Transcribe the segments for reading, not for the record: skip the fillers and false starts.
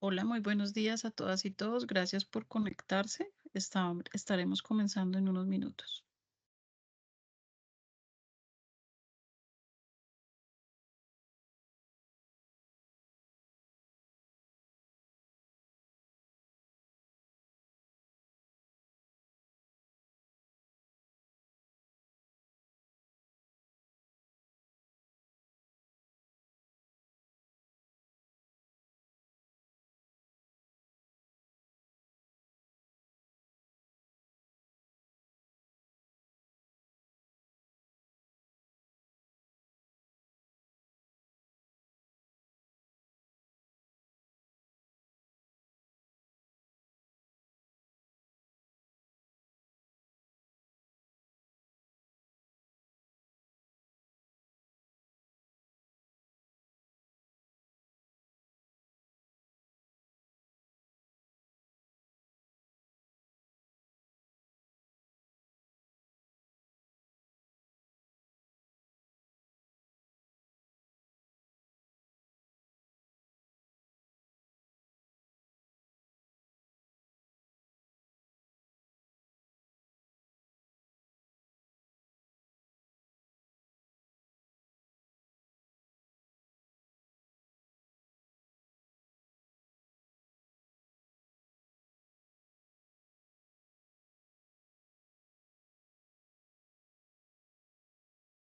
Hola, muy buenos días a todas y todos. Gracias por conectarse. Estaremos comenzando en unos minutos.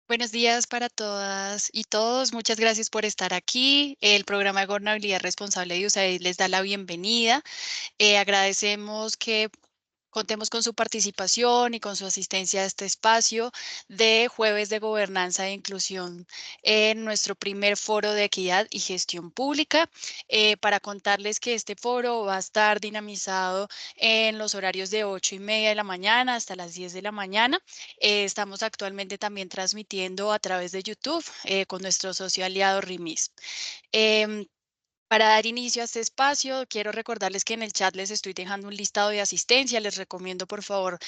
Buenos días para todas y todos. Muchas gracias por estar aquí. El programa de Gobernabilidad Responsable de USAID les da la bienvenida. Agradecemos que contemos con su participación y con su asistencia a este espacio de Jueves de Gobernanza e Inclusión en nuestro primer foro de equidad y gestión pública. Para contarles que este foro va a estar dinamizado en los horarios de 8:30 de la mañana hasta las 10 de la mañana. Estamos actualmente también transmitiendo a través de YouTube con nuestro socio aliado RIMIS. Em, para dar inicio a este espacio, quiero recordarles que en el chat les estoy dejando un listado de asistencia. Les recomiendo, por favor,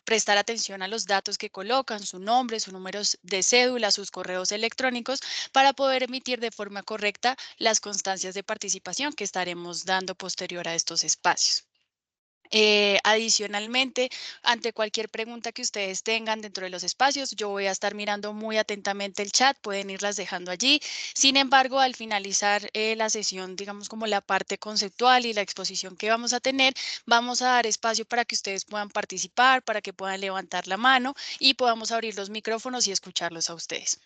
prestar atención a los datos que colocan, su nombre, su número de cédula, sus correos electrónicos, para poder emitir de forma correcta las constancias de participación que estaremos dando posterior a estos espacios. Adicionalmente, ante cualquier pregunta que ustedes tengan dentro de los espacios, yo voy a estar mirando muy atentamente el chat, pueden irlas dejando allí. Sin embargo, al finalizar la sesión, digamos como la parte conceptual y la exposición que vamos a tener, vamos a dar espacio para que ustedes puedan participar, para que puedan levantar la mano y podamos abrir los micrófonos y escucharlos a ustedes.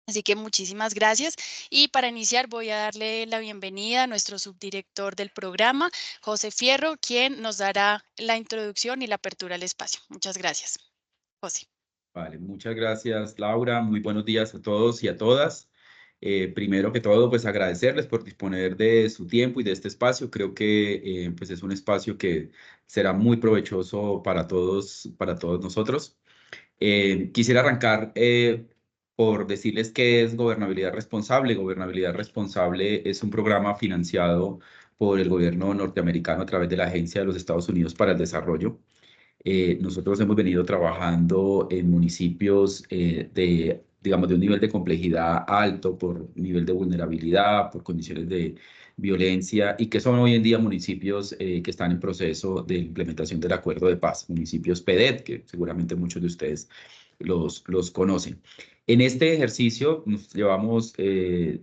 Así que muchísimas gracias. Y para iniciar voy a darle la bienvenida a nuestro subdirector del programa, José Fierro, quien nos dará la introducción y la apertura al espacio. Muchas gracias. José. Vale, muchas gracias, Laura. Muy buenos días a todos y a todas. Primero que todo, pues agradecerles por disponer de su tiempo y de este espacio. Creo que pues es un espacio que será muy provechoso para todos nosotros. Quisiera arrancar por decirles qué es Gobernabilidad Responsable. Gobernabilidad Responsable es un programa financiado por el gobierno norteamericano a través de la Agencia de los Estados Unidos para el Desarrollo. Nosotros hemos venido trabajando en municipios digamos, de un nivel de complejidad alto por nivel de vulnerabilidad, por condiciones de violencia y que son hoy en día municipios que están en proceso de implementación del acuerdo de paz, municipios PEDET, que seguramente muchos de ustedes los conocen. En este ejercicio nos llevamos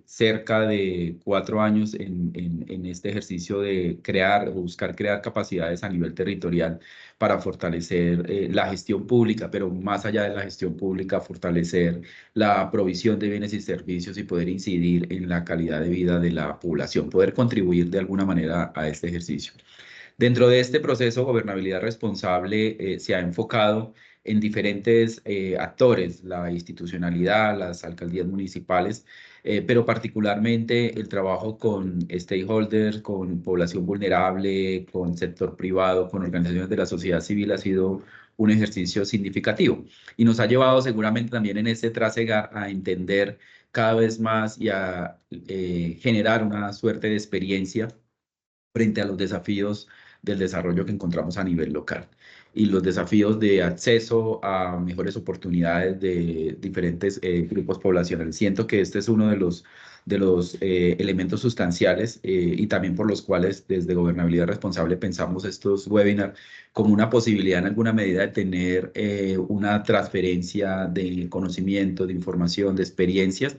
cerca de 4 años en este ejercicio de crear o buscar crear capacidades a nivel territorial para fortalecer la gestión pública, pero más allá de la gestión pública, fortalecer la provisión de bienes y servicios y poder incidir en la calidad de vida de la población, poder contribuir de alguna manera a este ejercicio. Dentro de este proceso, Gobernabilidad Responsable se ha enfocado en diferentes actores, la institucionalidad, las alcaldías municipales, pero particularmente el trabajo con stakeholders, con población vulnerable, con sector privado, con organizaciones de la sociedad civil ha sido un ejercicio significativo y nos ha llevado seguramente también en este trasega a entender cada vez más y a generar una suerte de experiencia frente a los desafíos del desarrollo que encontramos a nivel local y los desafíos de acceso a mejores oportunidades de diferentes grupos poblacionales. Siento que este es uno elementos sustanciales y también por los cuales desde Gobernabilidad Responsable pensamos estos webinars como una posibilidad en alguna medida de tener una transferencia de conocimiento, de información, de experiencias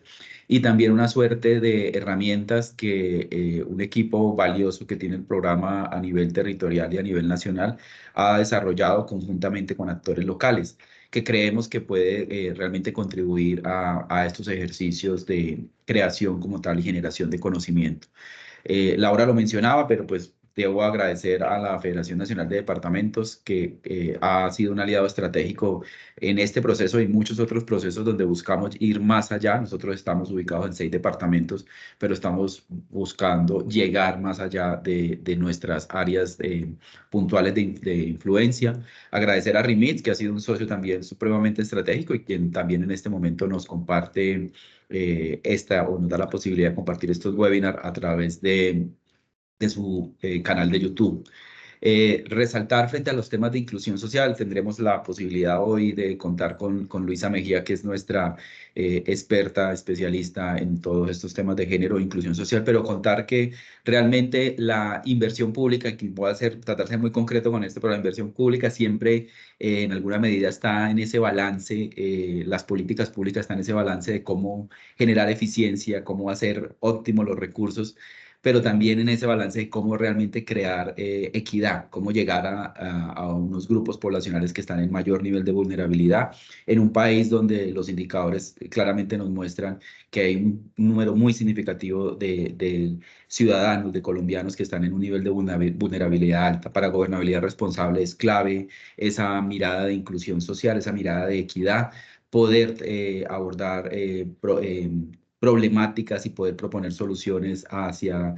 y también una suerte de herramientas que un equipo valioso que tiene el programa a nivel territorial y a nivel nacional ha desarrollado conjuntamente con actores locales, que creemos que puede realmente contribuir a estos ejercicios de creación como tal y generación de conocimiento. Laura lo mencionaba, pero pues debo agradecer a la Federación Nacional de Departamentos que ha sido un aliado estratégico en este proceso y muchos otros procesos donde buscamos ir más allá. Nosotros estamos ubicados en 6 departamentos, pero estamos buscando llegar más allá de nuestras áreas puntuales de influencia. Agradecer a RIMIT, que ha sido un socio también supremamente estratégico y quien también en este momento nos comparte o nos da la posibilidad de compartir estos webinars a través de su canal de YouTube. Resaltar frente a los temas de inclusión social, tendremos la posibilidad hoy de contar con Luisa Mejía, que es nuestra experta, especialista en todos estos temas de género e inclusión social, pero contar que realmente la inversión pública, que voy a tratar de ser muy concreto con esto, pero la inversión pública siempre en alguna medida está en ese balance, las políticas públicas están en ese balance de cómo generar eficiencia, cómo hacer óptimos los recursos, pero también en ese balance de cómo realmente crear equidad, cómo llegar a unos grupos poblacionales que están en mayor nivel de vulnerabilidad, en un país donde los indicadores claramente nos muestran que hay un número muy significativo de ciudadanos, de colombianos que están en un nivel de vulnerabilidad alta. Para gobernabilidad responsable es clave esa mirada de inclusión social, esa mirada de equidad, poder abordar problemáticas y poder proponer soluciones hacia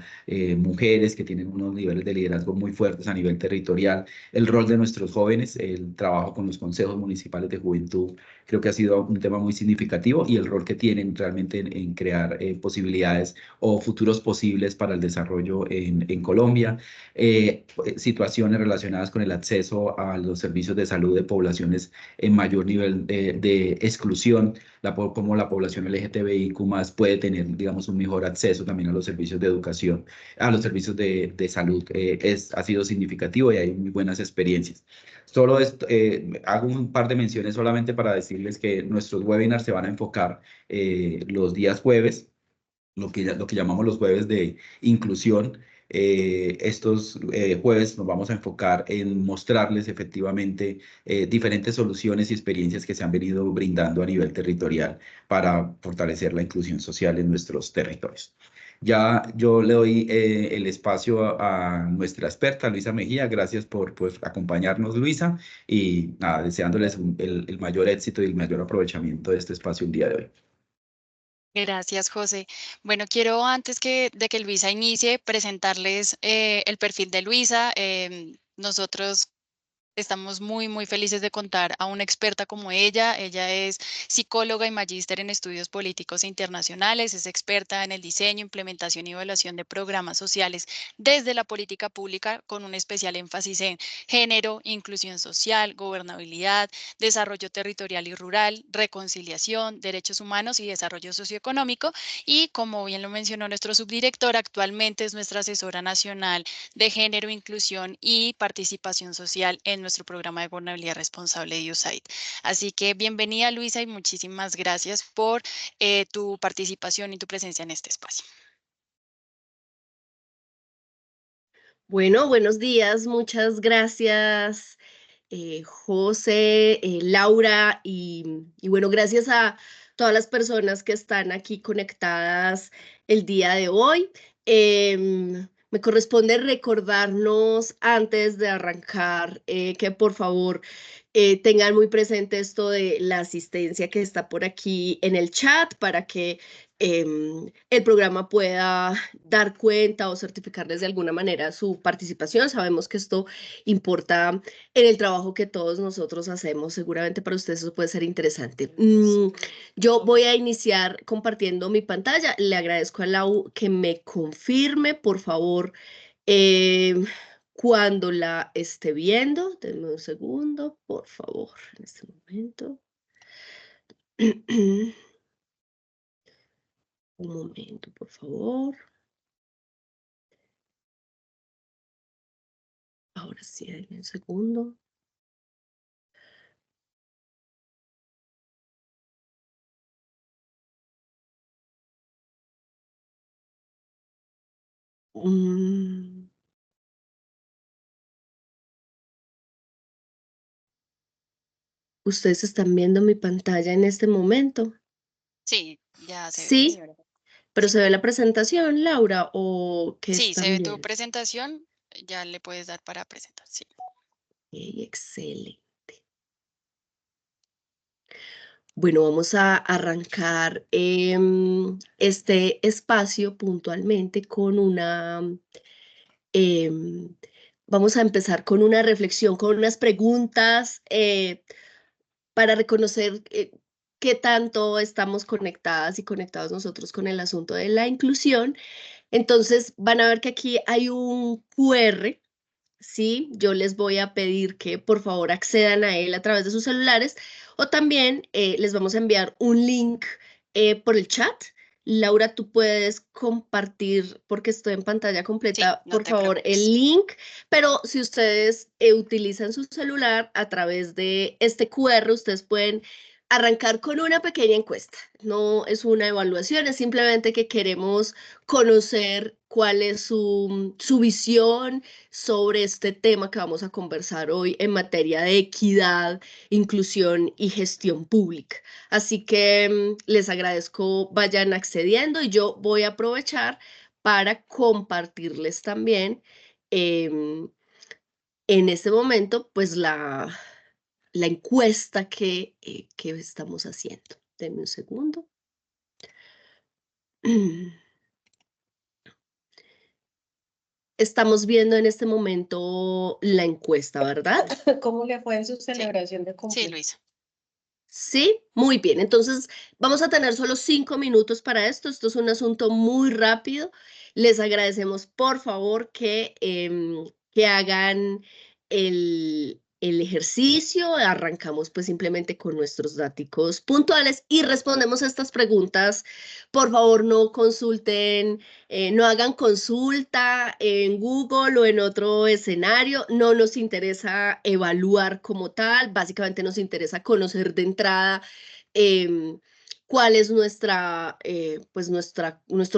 mujeres que tienen unos niveles de liderazgo muy fuertes a nivel territorial, el rol de nuestros jóvenes, el trabajo con los consejos municipales de juventud, creo que ha sido un tema muy significativo y el rol que tienen realmente en crear posibilidades o futuros posibles para el desarrollo en Colombia, situaciones relacionadas con el acceso a los servicios de salud de poblaciones en mayor nivel de exclusión, cómo la población LGTBIQ+ puede tener, digamos, un mejor acceso también a los servicios de educación, a los servicios de salud, ha sido significativo y hay muy buenas experiencias. Solo esto, hago un par de menciones solamente para decirles que nuestros webinars se van a enfocar los días jueves, lo que llamamos los jueves de inclusión. Estos jueves nos vamos a enfocar en mostrarles efectivamente diferentes soluciones y experiencias que se han venido brindando a nivel territorial para fortalecer la inclusión social en nuestros territorios. Ya yo le doy el espacio a nuestra experta, Luisa Mejía. Gracias por acompañarnos, Luisa, y nada, deseándoles el mayor éxito y el mayor aprovechamiento de este espacio el día de hoy. Gracias, José. Bueno, quiero antes de que Luisa inicie, presentarles el perfil de Luisa. Nosotros estamos muy felices de contar a una experta como ella. Ella es psicóloga y magíster en estudios políticos e internacionales. Es experta en el diseño, implementación y evaluación de programas sociales desde la política pública, con un especial énfasis en género, inclusión social, gobernabilidad, desarrollo territorial y rural, reconciliación, derechos humanos y desarrollo socioeconómico. Y como bien lo mencionó nuestro subdirector, actualmente es nuestra asesora nacional de género, inclusión y participación social en nuestro programa de gobernabilidad responsable de USAID. Así que bienvenida, Luisa, y muchísimas gracias por tu participación y tu presencia en este espacio. Bueno, buenos días, muchas gracias, José, Laura, y bueno, gracias a todas las personas que están aquí conectadas el día de hoy. Me corresponde recordarnos antes de arrancar que por favor tengan muy presente esto de la asistencia que está por aquí en el chat para que el programa pueda dar cuenta o certificarles de alguna manera su participación. Sabemos que esto importa en el trabajo que todos nosotros hacemos. Seguramente para ustedes eso puede ser interesante. Yo voy a iniciar compartiendo mi pantalla. Le agradezco a Lau que me confirme, por favor, cuando la esté viendo. Denme un segundo, por favor, en este momento. Un momento, por favor. Ahora sí, denme un segundo. ¿Ustedes están viendo mi pantalla en este momento? Sí, ya se ve. Sí, pero ¿se ve la presentación, Laura, o qué Sí, se están ve tu viendo? presentación, ya le puedes dar para presentar, sí. Excelente. Bueno, vamos a arrancar este espacio puntualmente con vamos a empezar con una reflexión, con unas preguntas para reconocer qué tanto estamos conectadas y conectados nosotros con el asunto de la inclusión. Entonces, van a ver que aquí hay un QR. Sí, yo les voy a pedir que por favor accedan a él a través de sus celulares o también les vamos a enviar un link por el chat. Laura, tú puedes compartir, porque estoy en pantalla Sí, completa, no por te favor, preocupes. el link, pero si ustedes utilizan su celular a través de este QR, ustedes pueden arrancar con una pequeña encuesta. No es una evaluación, es simplemente que queremos conocer cuál es su visión sobre este tema que vamos a conversar hoy en materia de equidad, inclusión y gestión pública. Así que les agradezco, vayan accediendo y yo voy a aprovechar para compartirles también en este momento pues la encuesta que estamos haciendo. Denme un segundo. Estamos viendo en este momento la encuesta, ¿verdad? ¿Cómo le fue en su Sí, celebración de sí, cumpleaños? Luisa. Sí, muy bien. Entonces, vamos a tener solo 5 minutos para esto. Esto es un asunto muy rápido. Les agradecemos, por favor, que hagan el ejercicio. Arrancamos pues simplemente con nuestros datos puntuales y respondemos a estas preguntas. Por favor, no consulten, no hagan consulta en Google o en otro escenario. No nos interesa evaluar como tal. Básicamente nos interesa conocer de entrada cuál es nuestro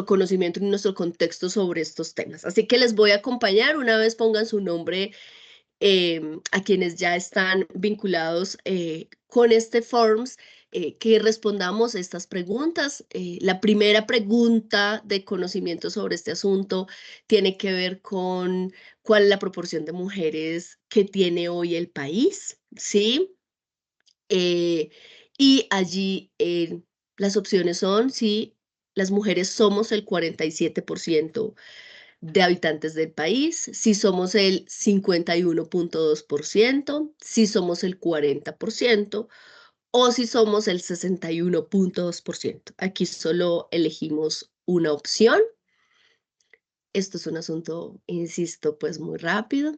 conocimiento y nuestro contexto sobre estos temas. Así que les voy a acompañar una vez pongan su nombre a quienes ya están vinculados con este Forms, que respondamos estas preguntas. La primera pregunta de conocimiento sobre este asunto tiene que ver con cuál es la proporción de mujeres que tiene hoy el país, ¿sí? Y allí las opciones son si las mujeres somos el 47% de habitantes del país, si somos el 51.2%, si somos el 40% o si somos el 61.2%. Aquí solo elegimos una opción. Esto es un asunto, insisto, pues muy rápido.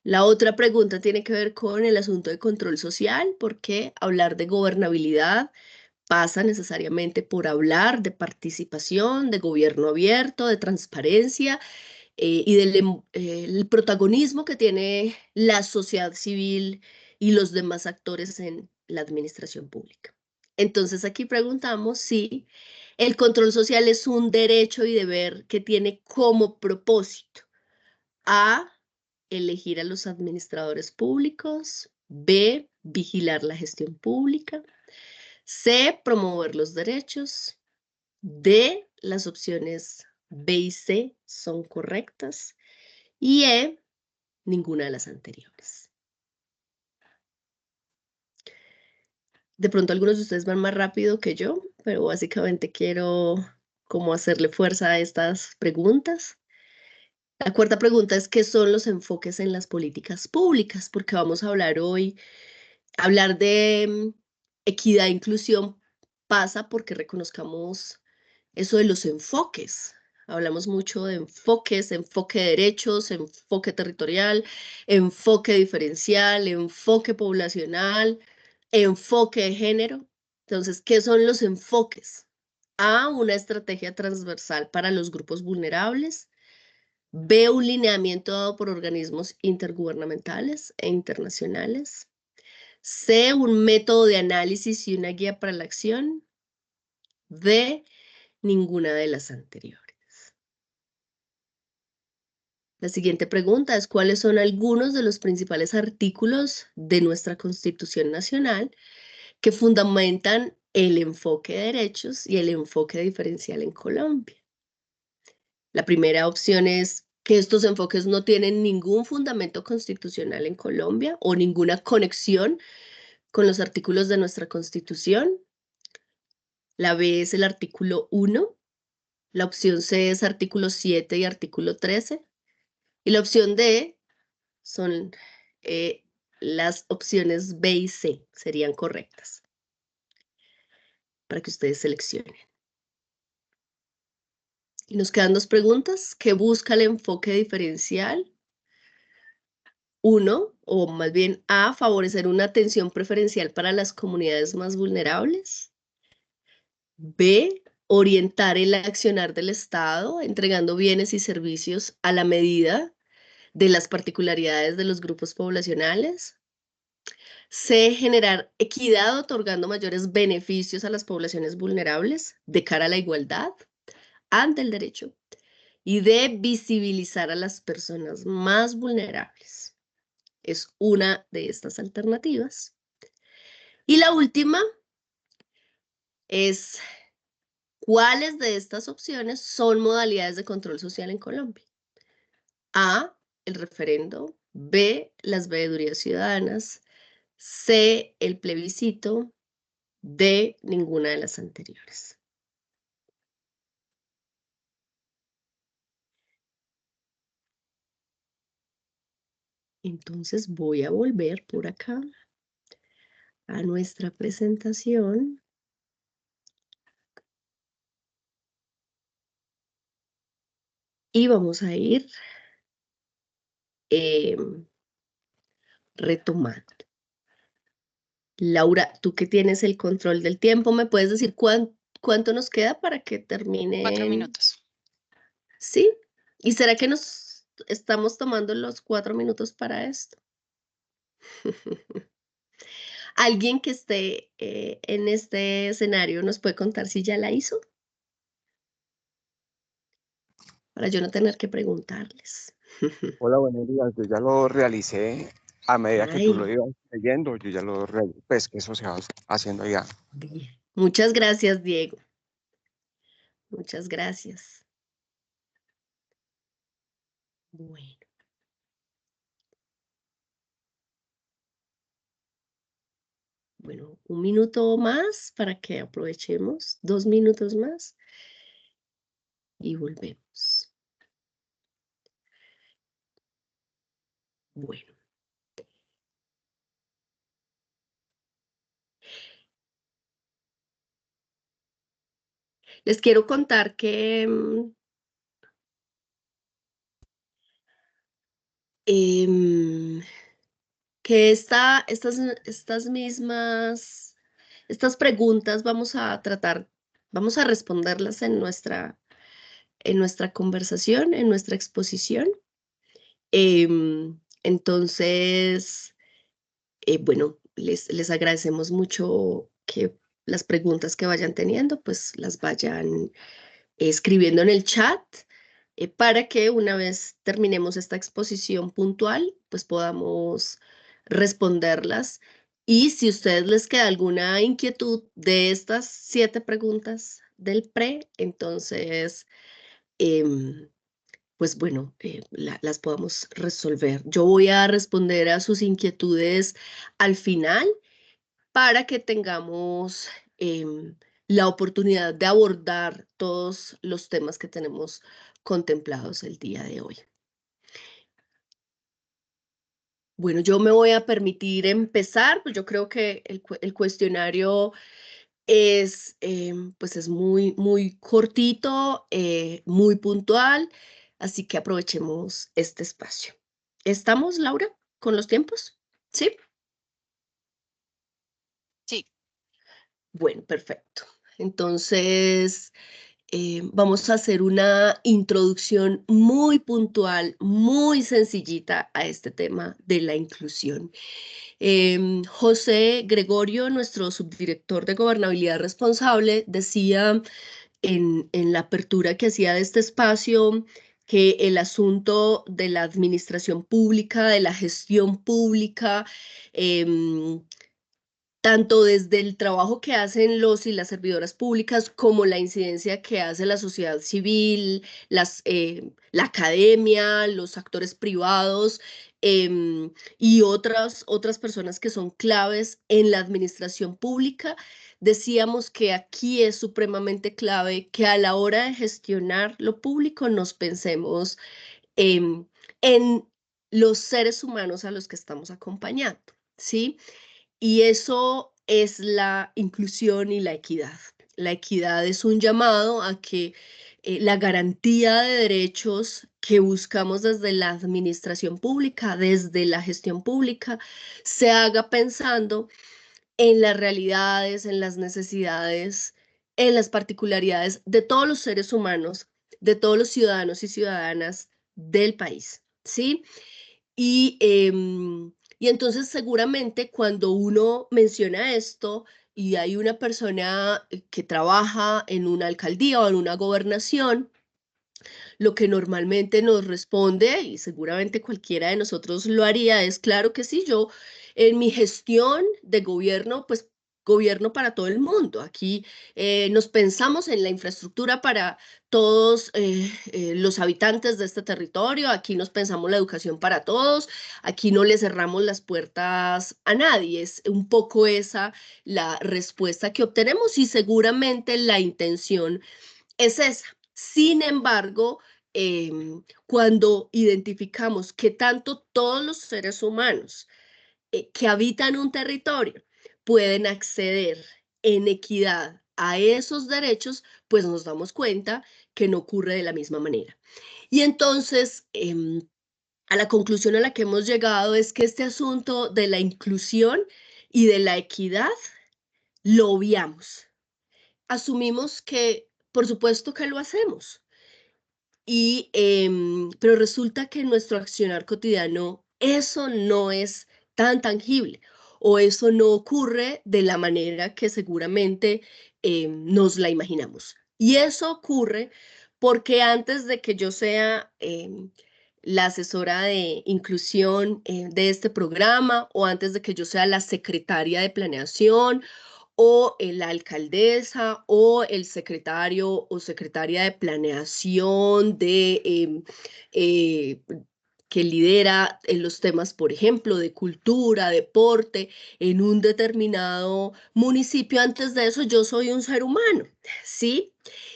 La otra pregunta tiene que ver con el asunto de control social, porque hablar de gobernabilidad pasa necesariamente por hablar de participación, de gobierno abierto, de transparencia y el protagonismo que tiene la sociedad civil y los demás actores en la administración pública. Entonces aquí preguntamos si el control social es un derecho y deber que tiene como propósito A, elegir a los administradores públicos, B, vigilar la gestión pública, C, promover los derechos, D, las opciones B y C son correctas y E, ninguna de las anteriores. De pronto algunos de ustedes van más rápido que yo, pero básicamente quiero como hacerle fuerza a estas preguntas. La cuarta pregunta es, ¿qué son los enfoques en las políticas públicas? Porque vamos a hablar hoy, hablar de equidad e inclusión pasa porque reconozcamos eso de los enfoques. Hablamos mucho de enfoques, enfoque de derechos, enfoque territorial, enfoque diferencial, enfoque poblacional, enfoque de género. Entonces, ¿qué son los enfoques? A, una estrategia transversal para los grupos vulnerables. B, un lineamiento dado por organismos intergubernamentales e internacionales. C, un método de análisis y una guía para la acción. D, ninguna de las anteriores. La siguiente pregunta es: ¿cuáles son algunos de los principales artículos de nuestra Constitución Nacional que fundamentan el enfoque de derechos y el enfoque diferencial en Colombia? La primera opción es que estos enfoques no tienen ningún fundamento constitucional en Colombia o ninguna conexión con los artículos de nuestra Constitución. La B es el artículo 1. La opción C es artículo 7 y artículo 13. Y la opción D son las opciones B y C, serían correctas para que ustedes seleccionen. Y nos quedan dos preguntas. ¿Qué busca el enfoque diferencial? 1, o más bien A, favorecer una atención preferencial para las comunidades más vulnerables. B, orientar el accionar del Estado, entregando bienes y servicios a la medida de las particularidades de los grupos poblacionales. C, generar equidad otorgando mayores beneficios a las poblaciones vulnerables de cara a la igualdad ante el derecho. Y D, visibilizar a las personas más vulnerables. Es una de estas alternativas. Y la última es: ¿cuáles de estas opciones son modalidades de control social en Colombia? A, el referendo. B, las veedurías ciudadanas. C, el plebiscito. D, ninguna de las anteriores. Entonces voy a volver por acá a nuestra presentación. Y vamos a ir retomando. Laura, tú que tienes el control del tiempo, ¿me puedes decir cuánto nos queda para que 4 termine? minutos. ¿Sí? ¿Y será que nos estamos tomando los 4 minutos para esto? ¿Alguien que esté en este escenario nos puede contar si ya la hizo? Para yo no tener que preguntarles. Hola, buenos días. Yo ya lo realicé a medida que tú lo Ay, ibas leyendo. Yo ya lo realicé, pues que eso se va haciendo ya. bien. Muchas gracias, Diego. Muchas gracias. Bueno. Bueno, un minuto más para que aprovechemos, 2 minutos más y volvemos. Bueno. Les quiero contar que estas preguntas vamos a responderlas en nuestra conversación, en nuestra exposición. Entonces, bueno, les agradecemos mucho que las preguntas que vayan teniendo, pues las vayan escribiendo en el chat, para que una vez terminemos esta exposición puntual, pues podamos responderlas. Y si a ustedes les queda alguna inquietud de estas 7 preguntas del pre, entonces, pues bueno, las podamos resolver. Yo voy a responder a sus inquietudes al final para que tengamos la oportunidad de abordar todos los temas que tenemos contemplados el día de hoy. Bueno, yo me voy a permitir empezar, pues yo creo que el cuestionario pues es muy cortito, muy puntual, así que aprovechemos este espacio. ¿Estamos, Laura, con los tiempos? ¿Sí? Sí. Bueno, perfecto. Entonces, vamos a hacer una introducción muy puntual, muy sencillita a este tema de la inclusión. José Gregorio, nuestro subdirector de Gobernabilidad Responsable, decía en la apertura que hacía de este espacio que el asunto de la administración pública, de la gestión pública, tanto desde el trabajo que hacen los y las servidoras públicas como la incidencia que hace la sociedad civil, la academia, los actores privados y otras personas que son claves en la administración pública. Decíamos que aquí es supremamente clave que a la hora de gestionar lo público nos pensemos en los seres humanos a los que estamos acompañando, ¿sí? Y eso es la inclusión y la equidad. La equidad es un llamado a que la garantía de derechos que buscamos desde la administración pública, desde la gestión pública, se haga pensando en las realidades, en las necesidades, en las particularidades de todos los seres humanos, de todos los ciudadanos y ciudadanas del país, ¿sí? Y entonces seguramente cuando uno menciona esto y hay una persona que trabaja en una alcaldía o en una gobernación, lo que normalmente nos responde, y seguramente cualquiera de nosotros lo haría, es claro que sí, yo en mi gestión de gobierno, pues gobierno para todo el mundo. Aquí nos pensamos en la infraestructura para todos los habitantes de este territorio, aquí nos pensamos la educación para todos, aquí no le cerramos las puertas a nadie. Es un poco esa la respuesta que obtenemos y seguramente la intención es esa. Sin embargo, cuando identificamos que tanto todos los seres humanos que habitan un territorio pueden acceder en equidad a esos derechos, pues nos damos cuenta que no ocurre de la misma manera. Y entonces, a la conclusión a la que hemos llegado es que este asunto de la inclusión y de la equidad lo obviamos. Asumimos que, por supuesto que lo hacemos. Pero resulta que en nuestro accionar cotidiano eso no es tan tangible o eso no ocurre de la manera que seguramente nos la imaginamos. Y eso ocurre porque antes de que yo sea la asesora de inclusión de este programa o antes de que yo sea la secretaria de planeación o la alcaldesa o el secretario o secretaria de planeación que lidera en los temas, por ejemplo, de cultura, deporte, en un determinado municipio. Antes de eso, yo soy un ser humano, ¿sí?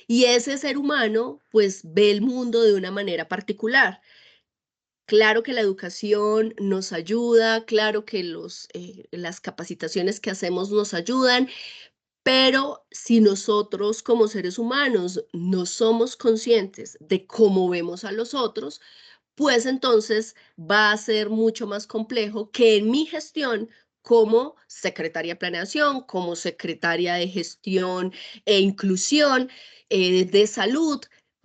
Y ese ser humano, pues, ve el mundo de una manera particular. Claro que la educación nos ayuda, claro que las capacitaciones que hacemos nos ayudan, pero si nosotros como seres humanos no somos conscientes de cómo vemos a los otros, pues entonces va a ser mucho más complejo que en mi gestión como secretaria de planeación, como secretaria de gestión e inclusión de salud,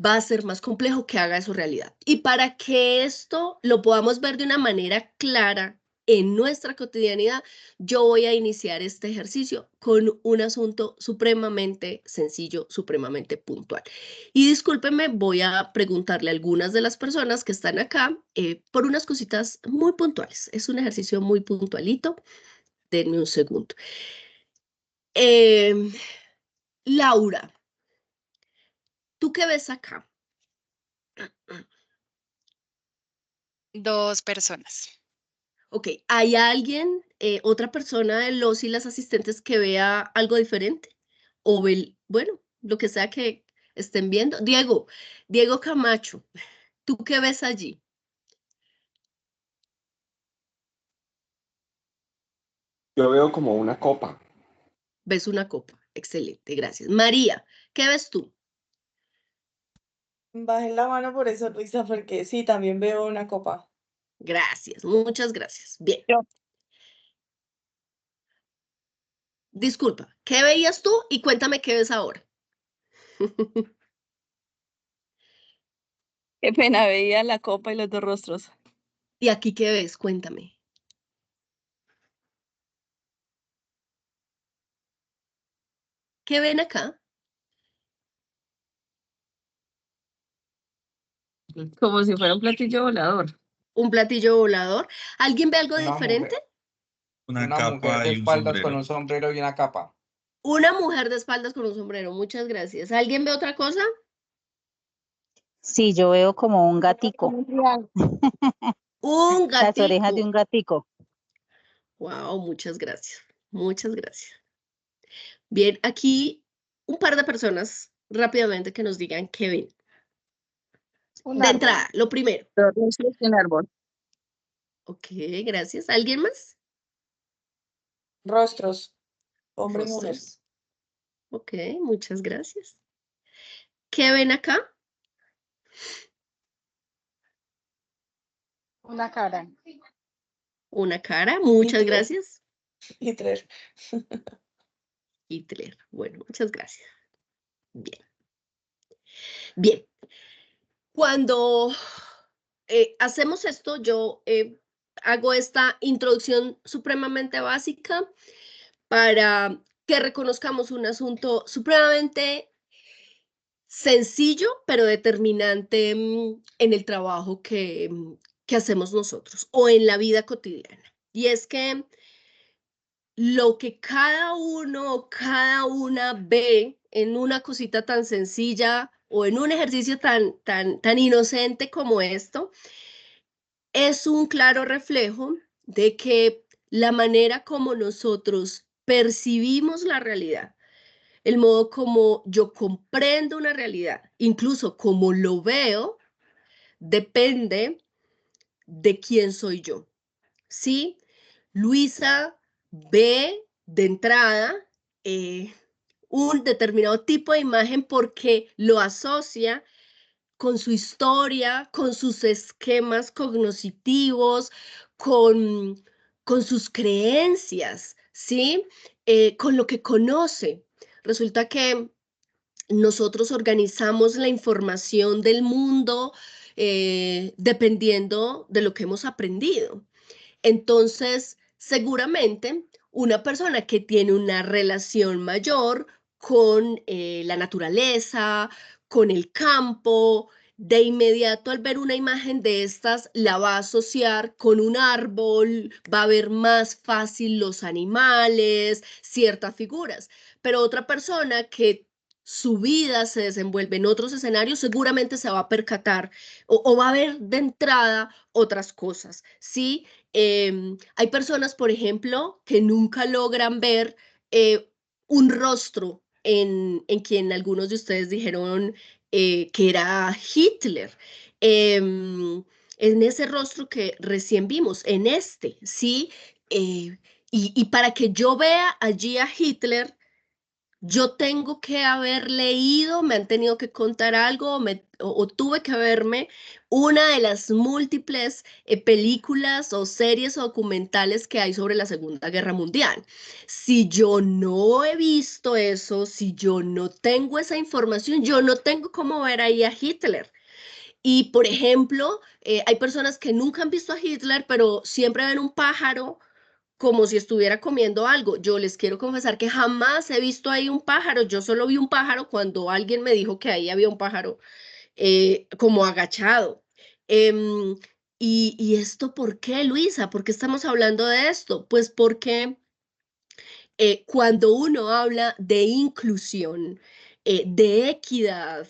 va a ser más complejo que haga eso realidad. Y para que esto lo podamos ver de una manera clara en nuestra cotidianidad, yo voy a iniciar este ejercicio con un asunto supremamente sencillo, supremamente puntual. Y discúlpenme, voy a preguntarle a algunas de las personas que están acá por unas cositas muy puntuales. Es un ejercicio muy puntualito. Denme un segundo. Laura, ¿tú qué ves acá? 2 personas. Ok, ¿hay alguien, otra persona de los y las asistentes que vea algo diferente? O bueno, lo que sea que estén viendo. Diego Camacho, ¿tú qué ves allí? Yo veo como una copa. Ves una copa. Excelente, gracias. María, ¿qué ves tú? Bajé la mano por eso, Luisa, porque sí, también veo una copa. Gracias, muchas gracias. Bien. Yo. disculpa, ¿qué veías tú? Y cuéntame qué ves ahora. Qué pena, veía la copa y los dos rostros. ¿Y aquí qué ves? Cuéntame. ¿Qué ven acá? Como si fuera un platillo volador. ¿Un platillo volador? ¿Alguien ve algo Una diferente? Una mujer de espaldas con un sombrero y una capa. Una mujer de espaldas con un sombrero. Muchas gracias. ¿Alguien ve otra cosa? Sí, yo veo como un gatico. Un Las orejas de gatico. un gatico. Wow, muchas gracias. Muchas gracias. Bien, aquí un par de personas rápidamente que nos digan qué ven. De entrada, lo primero. Un árbol. Ok, gracias. ¿Alguien más? Rostros. Hombre y mujer. Rostros. Ok, muchas gracias. ¿Qué ven acá? Una cara. Una cara. Muchas Hitler. gracias. Hitler. Hitler. Bueno, muchas gracias. Bien. Bien. Cuando hacemos esto, yo hago esta introducción supremamente básica para que reconozcamos un asunto supremamente sencillo, pero determinante en el trabajo que hacemos nosotros o en la vida cotidiana. Y es que lo que cada uno o cada una ve en una cosita tan sencilla o en un ejercicio tan inocente como esto, es un claro reflejo de que la manera como nosotros percibimos la realidad, el modo como yo comprendo una realidad, incluso como lo veo, depende de quién soy yo. ¿Sí? Luisa ve de entrada un determinado tipo de imagen porque lo asocia con su historia, con sus esquemas cognitivos, con sus creencias, ¿sí? Con lo que conoce. Resulta que nosotros organizamos la información del mundo dependiendo de lo que hemos aprendido. Entonces, seguramente una persona que tiene una relación mayor con la naturaleza, con el campo, de inmediato al ver una imagen de estas la va a asociar con un árbol, va a ver más fácil los animales, ciertas figuras. Pero otra persona que su vida se desenvuelve en otros escenarios, seguramente se va a percatar o va a ver de entrada otras cosas, ¿sí? Hay personas, por ejemplo, que nunca logran ver un rostro en quien algunos de ustedes dijeron que era Hitler. En ese rostro que recién vimos, en este, ¿sí? Y para que yo vea allí a Hitler, yo tengo que haber leído, me han tenido que contar algo o tuve que verme una de las múltiples películas o series o documentales que hay sobre la Segunda Guerra Mundial. Si yo no he visto eso, si yo no tengo esa información, yo no tengo cómo ver ahí a Hitler. Y, por ejemplo, hay personas que nunca han visto a Hitler, pero siempre ven un pájaro como si estuviera comiendo algo. Yo les quiero confesar que jamás he visto ahí un pájaro. Yo solo vi un pájaro cuando alguien me dijo que ahí había un pájaro como agachado. ¿Y esto por qué, Luisa? ¿Por qué estamos hablando de esto? Pues porque cuando uno habla de inclusión, de equidad,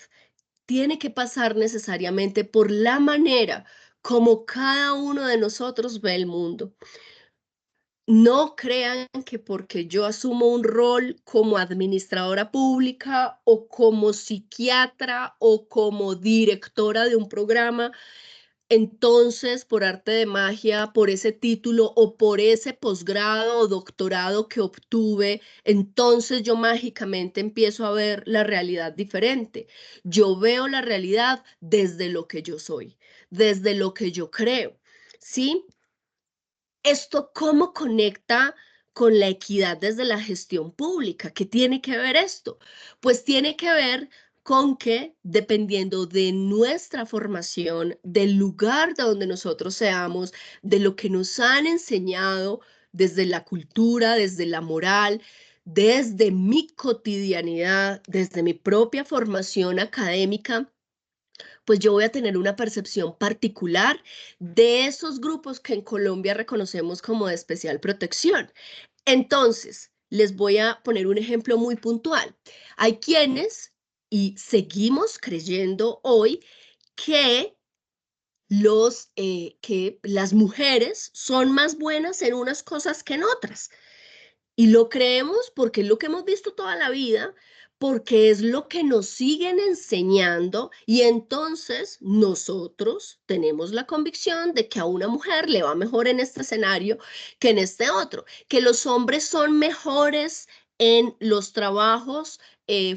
tiene que pasar necesariamente por la manera como cada uno de nosotros ve el mundo. No crean que porque yo asumo un rol como administradora pública o como psiquiatra o como directora de un programa, entonces por arte de magia, por ese título o por ese posgrado o doctorado que obtuve, entonces yo mágicamente empiezo a ver la realidad diferente. Yo veo la realidad desde lo que yo soy, desde lo que yo creo, ¿sí? ¿Esto cómo conecta con la equidad desde la gestión pública. ¿Qué tiene que ver esto? Pues tiene que ver con que, dependiendo de nuestra formación, del lugar de donde nosotros seamos, de lo que nos han enseñado desde la cultura, desde la moral, desde mi cotidianidad, desde mi propia formación académica, pues yo voy a tener una percepción particular de esos grupos que en Colombia reconocemos como de especial protección. Entonces, les voy a poner un ejemplo muy puntual. Hay quienes, y seguimos creyendo hoy, que las mujeres son más buenas en unas cosas que en otras. Y lo creemos porque es lo que hemos visto toda la vida, porque es lo que nos siguen enseñando y entonces nosotros tenemos la convicción de que a una mujer le va mejor en este escenario que en este otro, que los hombres son mejores en los trabajos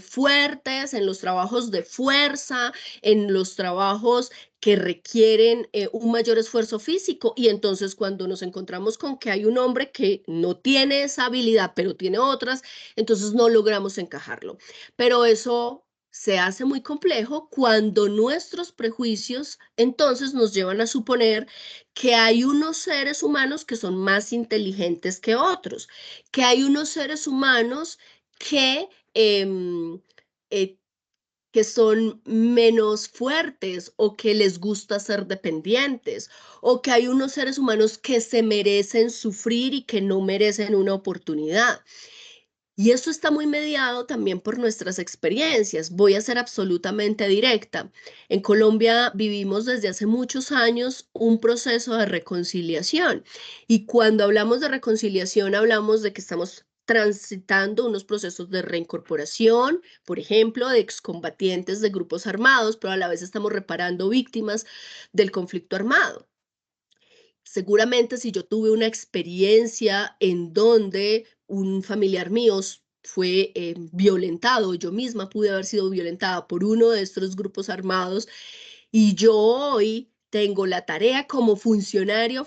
fuertes, en los trabajos de fuerza, en los trabajos que requieren un mayor esfuerzo físico, y entonces cuando nos encontramos con que hay un hombre que no tiene esa habilidad, pero tiene otras, entonces no logramos encajarlo. Pero eso se hace muy complejo cuando nuestros prejuicios entonces nos llevan a suponer que hay unos seres humanos que son más inteligentes que otros, que hay unos seres humanos que que son menos fuertes o que les gusta ser dependientes, o que hay unos seres humanos que se merecen sufrir y que no merecen una oportunidad. Y esto está muy mediado también por nuestras experiencias. Voy a ser absolutamente directa. En Colombia vivimos desde hace muchos años un proceso de reconciliación. Y cuando hablamos de reconciliación, hablamos de que estamos transitando unos procesos de reincorporación, por ejemplo, de excombatientes de grupos armados, pero a la vez estamos reparando víctimas del conflicto armado. Seguramente si yo tuve una experiencia en donde un familiar mío fue violentado, yo misma pude haber sido violentada por uno de estos grupos armados, y yo hoy tengo la tarea como funcionario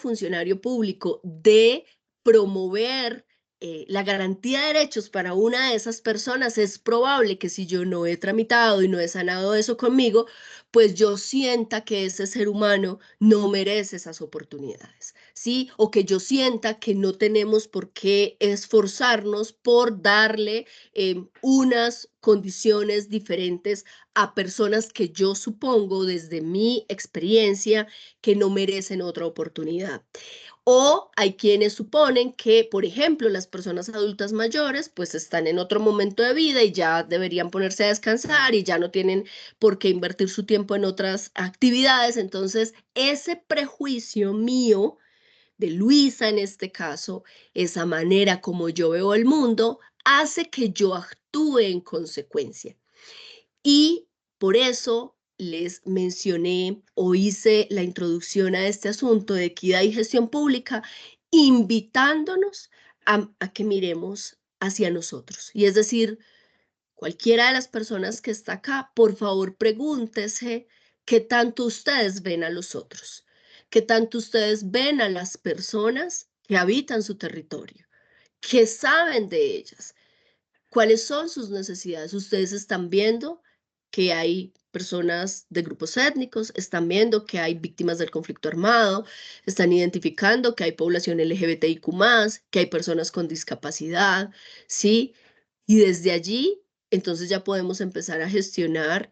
público de promover la garantía de derechos para una de esas personas, es probable que si yo no he tramitado y no he sanado eso conmigo, pues yo sienta que ese ser humano no merece esas oportunidades, ¿sí? O que yo sienta que no tenemos por qué esforzarnos por darle unas condiciones diferentes a personas que yo supongo desde mi experiencia que no merecen otra oportunidad. O hay quienes suponen que, por ejemplo, las personas adultas mayores pues están en otro momento de vida y ya deberían ponerse a descansar y ya no tienen por qué invertir su tiempo en otras actividades. Entonces, ese prejuicio mío, de Luisa en este caso, esa manera como yo veo el mundo, hace que yo actúe en consecuencia. Y por eso les mencioné o hice la introducción a este asunto de equidad y gestión pública, invitándonos a que miremos hacia nosotros. Y es decir, cualquiera de las personas que está acá, por favor, pregúntese qué tanto ustedes ven a los otros, qué tanto ustedes ven a las personas que habitan su territorio, qué saben de ellas, cuáles son sus necesidades. Ustedes están viendo que hay personas de grupos étnicos, están viendo que hay víctimas del conflicto armado, están identificando que hay población LGBTIQ+, que hay personas con discapacidad, ¿sí? Y desde allí, entonces ya podemos empezar a gestionar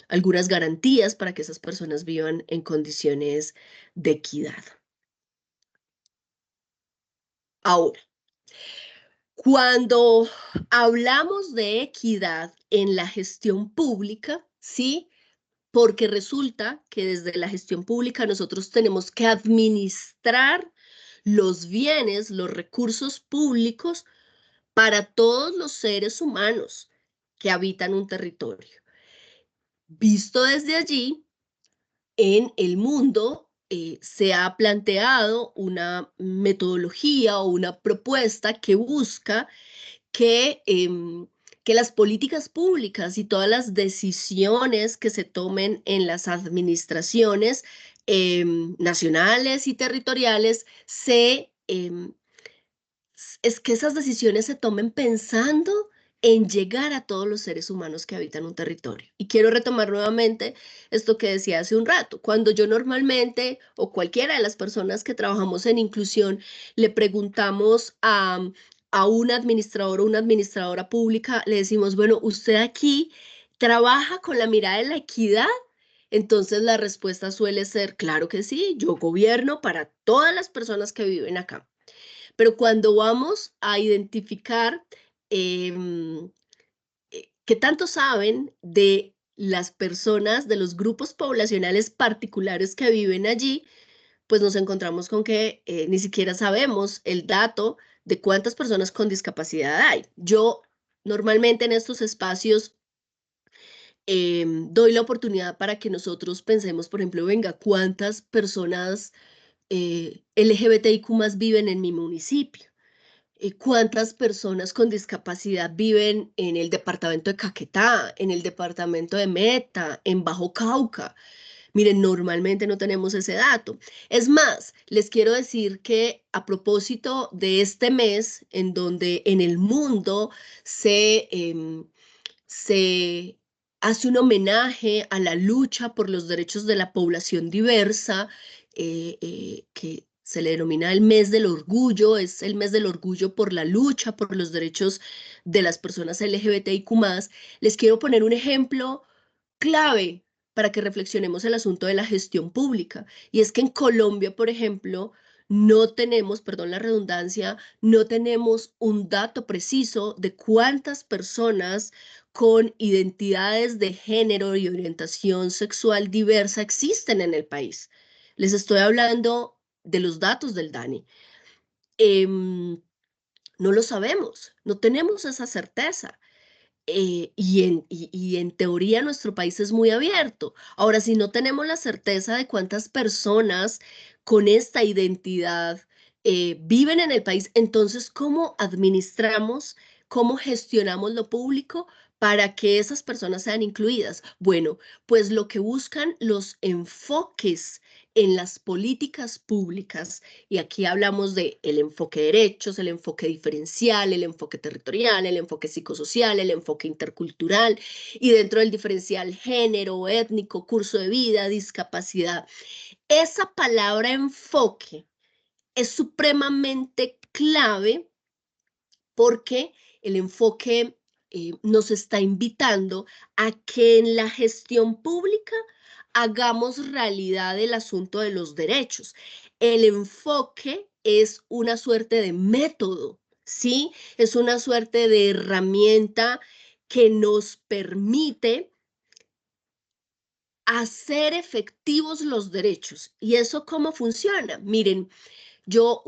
algunas garantías para que esas personas vivan en condiciones de equidad. Ahora, cuando hablamos de equidad en la gestión pública, ¿sí? Porque resulta que desde la gestión pública nosotros tenemos que administrar los bienes, los recursos públicos para todos los seres humanos que habitan un territorio. Visto desde allí, en el mundo se ha planteado una metodología o una propuesta que busca que las políticas públicas y todas las decisiones que se tomen en las administraciones nacionales y territoriales se es que esas decisiones se tomen pensando en llegar a todos los seres humanos que habitan un territorio. Y quiero retomar nuevamente esto que decía hace un rato. Cuando yo normalmente, o cualquiera de las personas que trabajamos en inclusión, le preguntamos a un administrador o una administradora pública, le decimos, bueno, ¿usted aquí trabaja con la mirada de la equidad? Entonces la respuesta suele ser, claro que sí, yo gobierno para todas las personas que viven acá. Pero cuando vamos a identificar qué tanto saben de las personas, de los grupos poblacionales particulares que viven allí, pues nos encontramos con que ni siquiera sabemos el dato de cuántas personas con discapacidad hay. Yo normalmente en estos espacios doy la oportunidad para que nosotros pensemos, por ejemplo, venga, ¿cuántas personas LGBTIQ más viven en mi municipio? ¿Cuántas personas con discapacidad viven en el departamento de Caquetá, en el departamento de Meta, en Bajo Cauca? Miren, normalmente no tenemos ese dato. Es más, les quiero decir que a propósito de este mes, en donde en el mundo se hace un homenaje a la lucha por los derechos de la población diversa, que se le denomina el mes del orgullo, es el mes del orgullo por la lucha por los derechos de las personas LGBTIQ+. Les quiero poner un ejemplo clave para que reflexionemos el asunto de la gestión pública. Y es que en Colombia, por ejemplo, no tenemos, perdón la redundancia, no tenemos un dato preciso de cuántas personas con identidades de género y orientación sexual diversa existen en el país. Les estoy hablando de los datos del DANE. No lo sabemos, no tenemos esa certeza. Y en teoría nuestro país es muy abierto. Ahora, si no tenemos la certeza de cuántas personas con esta identidad viven en el país, entonces, ¿cómo administramos, cómo gestionamos lo público para que esas personas sean incluidas? Bueno, pues lo que buscan los enfoques en las políticas públicas, y aquí hablamos de el enfoque de derechos, el enfoque diferencial, el enfoque territorial, el enfoque psicosocial, el enfoque intercultural, y dentro del diferencial género, étnico, curso de vida, discapacidad. Esa palabra enfoque es supremamente clave porque el enfoque nos está invitando a que en la gestión pública hagamos realidad el asunto de los derechos. El enfoque es una suerte de método, ¿sí? Es una suerte de herramienta que nos permite hacer efectivos los derechos. ¿Y eso cómo funciona? Miren, yo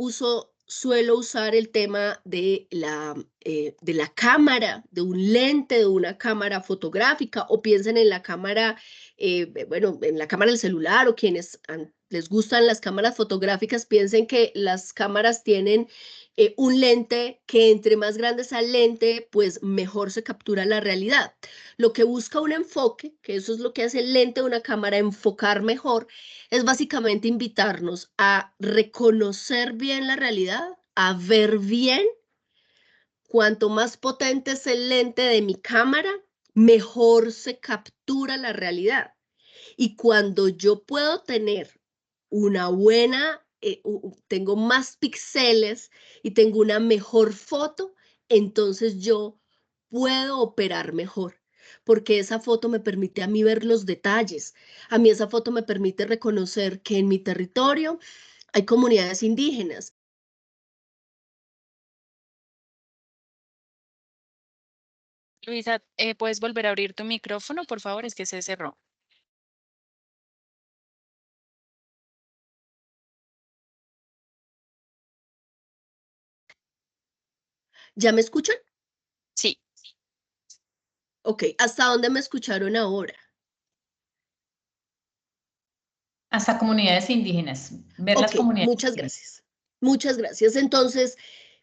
suelo usar el tema de la cámara, de un lente, de una cámara fotográfica, o piensen en la cámara, bueno, en la cámara del celular, o quienes les gustan las cámaras fotográficas, piensen que las cámaras tienen un lente que entre más grande sea el lente, pues mejor se captura la realidad. Lo que busca un enfoque, que eso es lo que hace el lente de una cámara, enfocar mejor, es básicamente invitarnos a reconocer bien la realidad, a ver bien. Cuanto más potente es el lente de mi cámara, mejor se captura la realidad. Y cuando yo puedo tener una buena, tengo más píxeles y tengo una mejor foto, entonces yo puedo operar mejor, porque esa foto me permite a mí ver los detalles. A mí esa foto me permite reconocer que en mi territorio hay comunidades indígenas. Luisa, ¿puedes volver a abrir tu micrófono, por favor? Es que se cerró. ¿Ya me escuchan? Sí. Ok, ¿hasta dónde me escucharon ahora? Hasta comunidades indígenas, ver las comunidades. Muchas gracias. Muchas gracias. Entonces,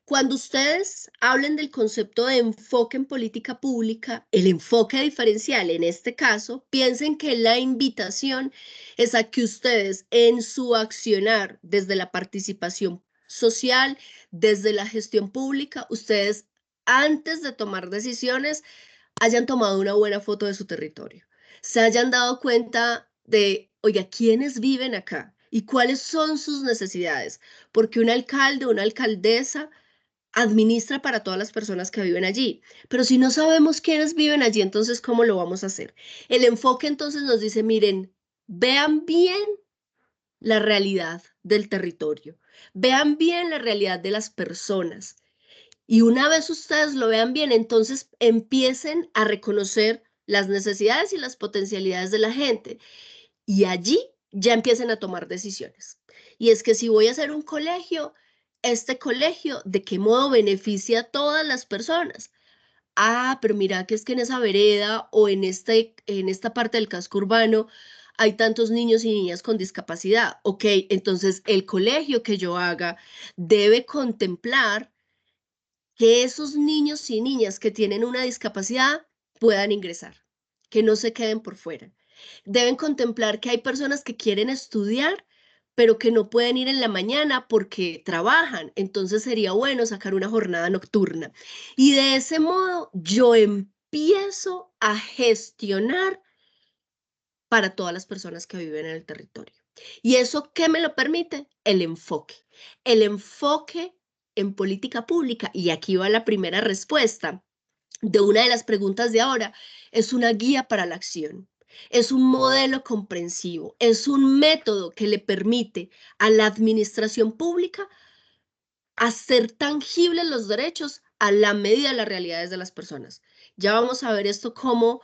cuando ustedes hablen del concepto de enfoque en política pública, el enfoque diferencial en este caso, piensen que la invitación es a que ustedes en su accionar desde la participación social, desde la gestión pública, ustedes antes de tomar decisiones hayan tomado una buena foto de su territorio, se hayan dado cuenta de, oiga, ¿quiénes viven acá? ¿Y cuáles son sus necesidades? Porque un alcalde, una alcaldesa administra para todas las personas que viven allí. Pero si no sabemos quiénes viven allí, entonces, ¿cómo lo vamos a hacer? El enfoque entonces nos dice, miren, vean bien la realidad del territorio, vean bien la realidad de las personas. Y una vez ustedes lo vean bien, entonces empiecen a reconocer las necesidades y las potencialidades de la gente. Y allí ya empiecen a tomar decisiones. Y es que si voy a hacer un colegio, este colegio, ¿de qué modo beneficia a todas las personas? Ah, pero mira que es que en esa vereda o en esta parte del casco urbano hay tantos niños y niñas con discapacidad. Ok, entonces el colegio que yo haga debe contemplar que esos niños y niñas que tienen una discapacidad puedan ingresar, que no se queden por fuera. Deben contemplar que hay personas que quieren estudiar, pero que no pueden ir en la mañana porque trabajan. Entonces sería bueno sacar una jornada nocturna. Y de ese modo yo empiezo a gestionar para todas las personas que viven en el territorio. ¿Y eso qué me lo permite? El enfoque. El enfoque en política pública, y aquí va la primera respuesta de una de las preguntas de ahora, es una guía para la acción. Es un modelo comprensivo, es un método que le permite a la administración pública hacer tangibles los derechos a la medida de las realidades de las personas. Ya vamos a ver esto cómo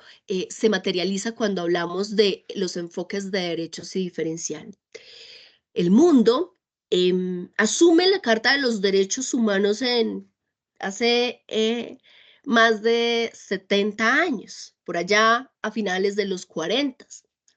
se materializa cuando hablamos de los enfoques de derechos y diferencial. El mundo asume la Carta de los Derechos Humanos hace más de 70 años, por allá a finales de los 40.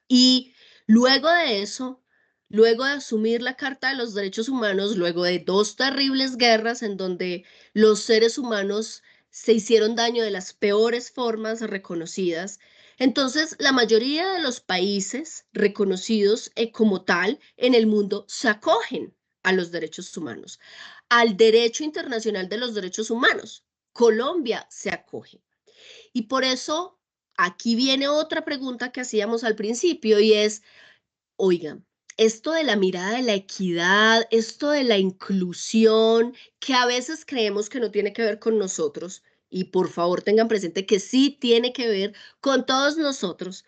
Y luego de eso, luego de asumir la Carta de los Derechos Humanos, luego de 2 terribles guerras en donde los seres humanos se hicieron daño de las peores formas reconocidas, entonces la mayoría de los países reconocidos como tal en el mundo se acogen a los derechos humanos, al derecho internacional de los derechos humanos. Colombia se acoge. Y por eso aquí viene otra pregunta que hacíamos al principio y es, oigan, esto de la mirada de la equidad, esto de la inclusión, que a veces creemos que no tiene que ver con nosotros, y por favor tengan presente que sí tiene que ver con todos nosotros,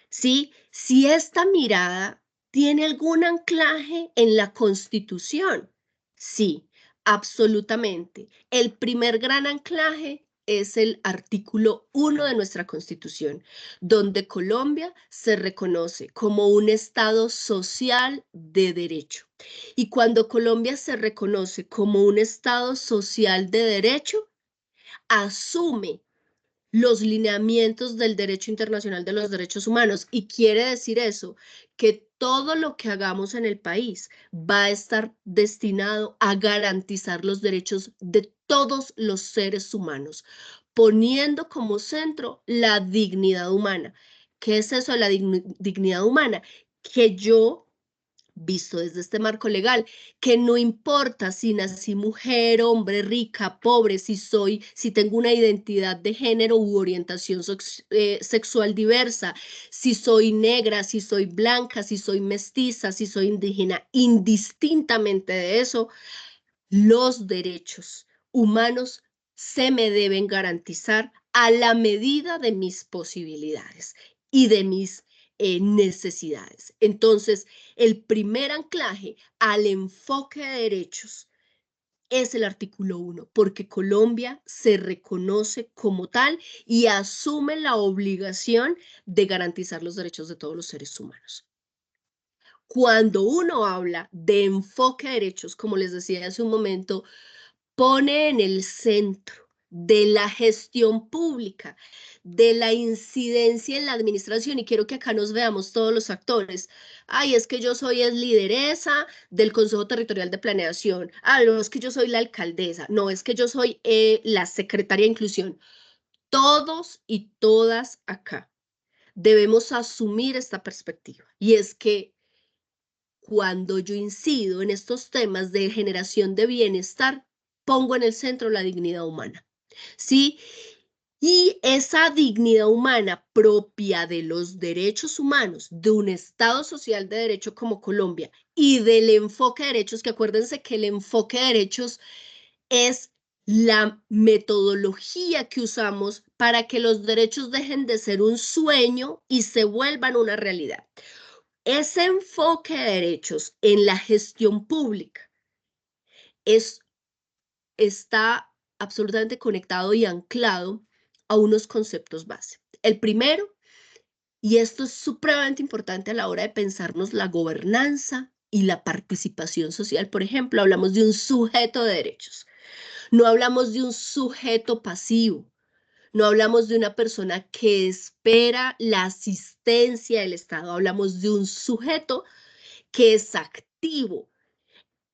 ¿sí? Si esta mirada tiene algún anclaje en la Constitución, sí, absolutamente. El primer gran anclaje es el artículo 1 de nuestra Constitución, donde Colombia se reconoce como un Estado social de derecho. Y cuando Colombia se reconoce como un Estado social de derecho, asume los lineamientos del derecho internacional de los derechos humanos. Y quiere decir eso, que todo lo que hagamos en el país va a estar destinado a garantizar los derechos de todos los seres humanos, poniendo como centro la dignidad humana. ¿Qué es eso de la dignidad humana? Que yo, visto desde este marco legal, que no importa si nací mujer, hombre, rica, pobre, si tengo una identidad de género u orientación sexual diversa, si soy negra, si soy blanca, si soy mestiza, si soy indígena, indistintamente de eso, los derechos humanos se me deben garantizar a la medida de mis posibilidades y de mis necesidades. Entonces, el primer anclaje al enfoque de derechos es el artículo 1, porque Colombia se reconoce como tal y asume la obligación de garantizar los derechos de todos los seres humanos. Cuando uno habla de enfoque de derechos, como les decía hace un momento, pone en el centro de la gestión pública, de la incidencia en la administración, y quiero que acá nos veamos todos los actores. Ay, es que yo soy lideresa del Consejo Territorial de Planeación. Ah, no, es que yo soy la alcaldesa. No, es que yo soy la secretaria de Inclusión. Todos y todas acá debemos asumir esta perspectiva. Y es que cuando yo incido en estos temas de generación de bienestar, pongo en el centro la dignidad humana, ¿sí? Y esa dignidad humana propia de los derechos humanos, de un Estado social de derecho como Colombia y del enfoque de derechos, que acuérdense que el enfoque de derechos es la metodología que usamos para que los derechos dejen de ser un sueño y se vuelvan una realidad. Ese enfoque de derechos en la gestión pública está absolutamente conectado y anclado a unos conceptos base. El primero, y esto es supremamente importante a la hora de pensarnos la gobernanza y la participación social, por ejemplo, hablamos de un sujeto de derechos, no hablamos de un sujeto pasivo, no hablamos de una persona que espera la asistencia del Estado, hablamos de un sujeto que es activo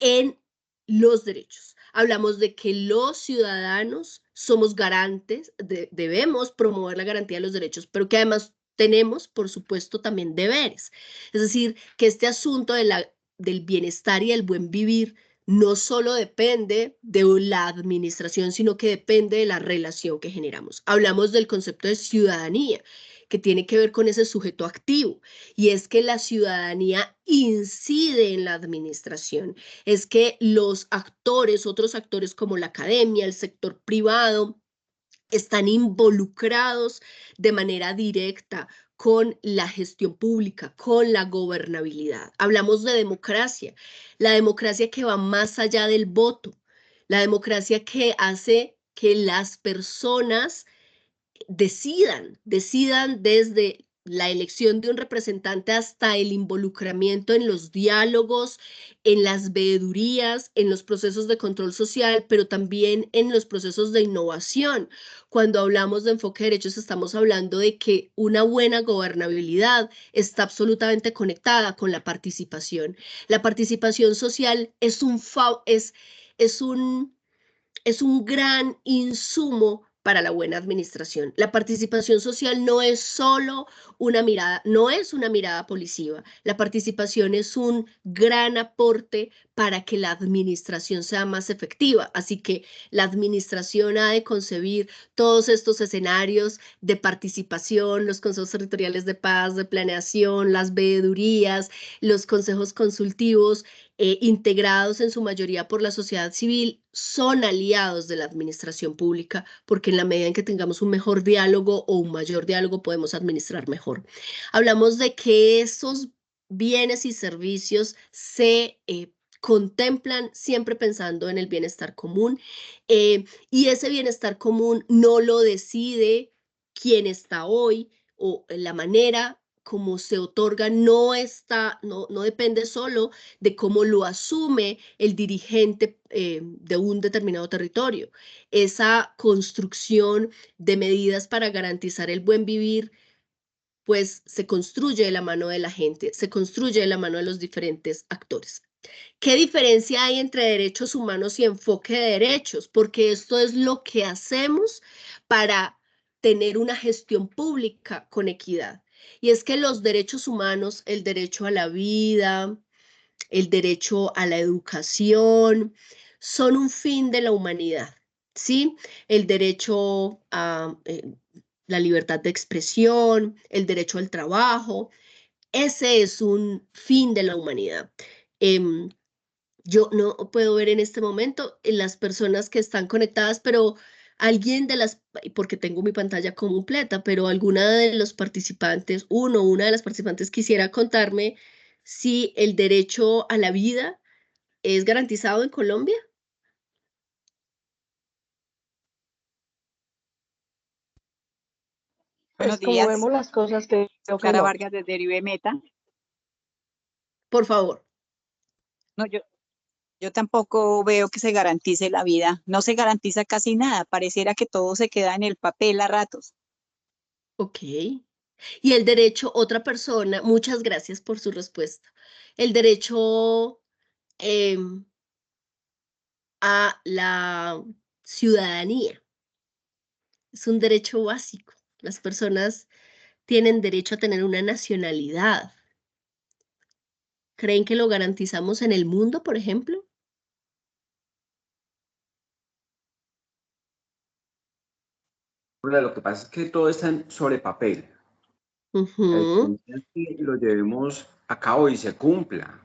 en los derechos. Hablamos de que los ciudadanos somos garantes, debemos promover la garantía de los derechos, pero que además tenemos, por supuesto, también deberes. Es decir, que este asunto del bienestar y el buen vivir no solo depende de la administración, sino que depende de la relación que generamos. Hablamos del concepto de ciudadanía, que tiene que ver con ese sujeto activo, y es que la ciudadanía incide en la administración, es que los actores, otros actores como la academia, el sector privado, están involucrados de manera directa con la gestión pública, con la gobernabilidad. Hablamos de democracia, la democracia que va más allá del voto, la democracia que hace que las personas decidan desde la elección de un representante hasta el involucramiento en los diálogos, en las veedurías, en los procesos de control social, pero también en los procesos de innovación. Cuando hablamos de enfoque de derechos, estamos hablando de que una buena gobernabilidad está absolutamente conectada con la participación. La participación social es un gran insumo para la buena administración. La participación social no es solo una mirada, no es una mirada policiva. La participación es un gran aporte para que la administración sea más efectiva. Así que la administración ha de concebir todos estos escenarios de participación, los consejos territoriales de paz, de planeación, las veedurías, los consejos consultivos, integrados en su mayoría por la sociedad civil, son aliados de la administración pública, porque en la medida en que tengamos un mejor diálogo o un mayor diálogo podemos administrar mejor. Hablamos de que esos bienes y servicios se contemplan siempre pensando en el bienestar común, y ese bienestar común no lo decide quien está hoy o la manera como se otorga no depende solo de cómo lo asume el dirigente de un determinado territorio. Esa construcción de medidas para garantizar el buen vivir, pues se construye de la mano de la gente, se construye de la mano de los diferentes actores. ¿Qué diferencia hay entre derechos humanos y enfoque de derechos? Porque esto es lo que hacemos para tener una gestión pública con equidad. Y es que los derechos humanos, el derecho a la vida, el derecho a la educación, son un fin de la humanidad, ¿sí? El derecho a la libertad de expresión, el derecho al trabajo, ese es un fin de la humanidad. Yo no puedo ver en este momento las personas que están conectadas, pero alguien porque tengo mi pantalla completa, pero alguna de los participantes, una de las participantes quisiera contarme si el derecho a la vida es garantizado en Colombia. Buenos Pues como días, vemos las cosas, creo que Clara no. Vargas de Derive Meta. Por favor. No, yo tampoco veo que se garantice la vida. No se garantiza casi nada. Pareciera que todo se queda en el papel a ratos. Ok. Y el derecho, otra persona, muchas gracias por su respuesta. El derecho a la ciudadanía es un derecho básico. Las personas tienen derecho a tener una nacionalidad. ¿Creen que lo garantizamos en el mundo, por ejemplo? Lo que pasa es que todo está sobre papel. Entonces, que lo llevemos a cabo y se cumpla.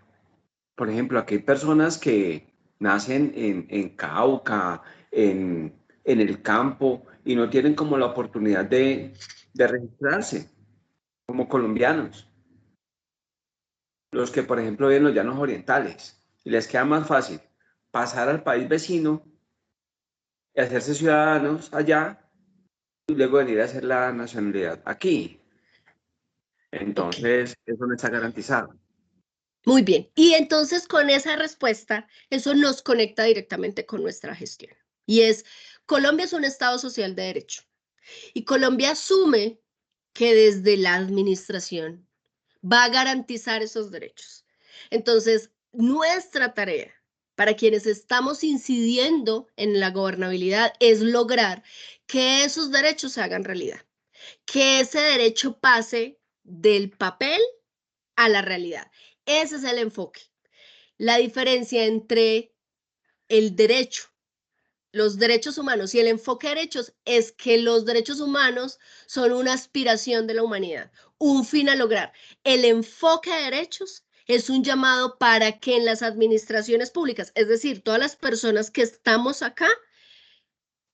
Por ejemplo, aquí hay personas que nacen en Cauca, en el campo, y no tienen como la oportunidad de registrarse como colombianos. Los que, por ejemplo, viven en los llanos orientales, y les queda más fácil pasar al país vecino y hacerse ciudadanos allá, y luego venir a hacer la nacionalidad aquí. Entonces, eso no está garantizado. Muy bien. Y entonces con esa respuesta, eso nos conecta directamente con nuestra gestión. Y es, Colombia es un Estado social de derecho. Y Colombia asume que desde la administración va a garantizar esos derechos. Entonces, nuestra tarea para quienes estamos incidiendo en la gobernabilidad es lograr que esos derechos se hagan realidad, que ese derecho pase del papel a la realidad. Ese es el enfoque. La diferencia entre el derecho, los derechos humanos y el enfoque de derechos es que los derechos humanos son una aspiración de la humanidad, un fin a lograr. El enfoque de derechos es un llamado para que en las administraciones públicas, es decir, todas las personas que estamos acá,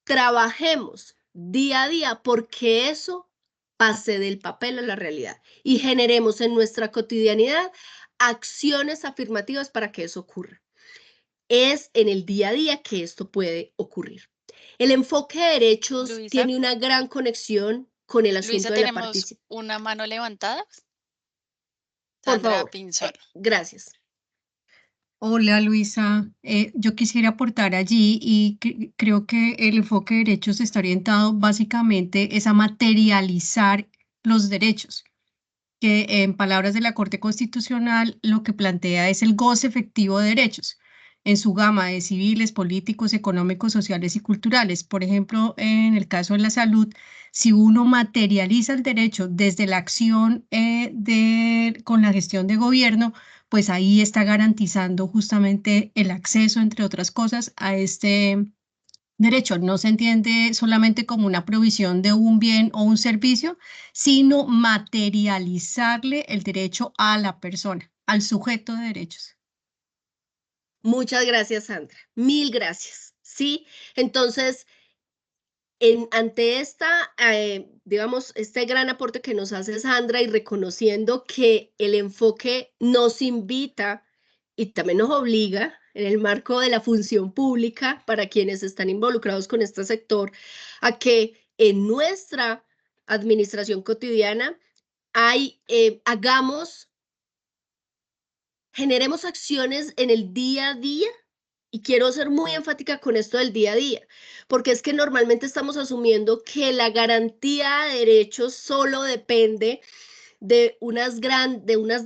trabajemos día a día porque eso pase del papel a la realidad y generemos en nuestra cotidianidad acciones afirmativas para que eso ocurra. Es en el día a día que esto puede ocurrir. El enfoque de derechos Luisa, tiene una gran conexión con el asunto Luisa, de la tenemos participación. una mano levantada. Por Sandra favor, Pinzón. gracias. Hola Luisa, yo quisiera aportar allí y creo que el enfoque de derechos está orientado básicamente es a materializar los derechos, que en palabras de la Corte Constitucional lo que plantea es el goce efectivo de derechos en su gama de civiles, políticos, económicos, sociales y culturales. Por ejemplo, en el caso de la salud, si uno materializa el derecho desde la acción con la gestión de gobierno, pues ahí está garantizando justamente el acceso, entre otras cosas, a este derecho. No se entiende solamente como una provisión de un bien o un servicio, sino materializarle el derecho a la persona, al sujeto de derechos. Muchas gracias, Sandra. Mil gracias. Sí, entonces, ante esta, digamos, este gran aporte que nos hace Sandra y reconociendo que el enfoque nos invita y también nos obliga en el marco de la función pública para quienes están involucrados con este sector, a que en nuestra administración cotidiana generemos acciones en el día a día. Y quiero ser muy enfática con esto del día a día, porque es que normalmente estamos asumiendo que la garantía de derechos solo depende de unas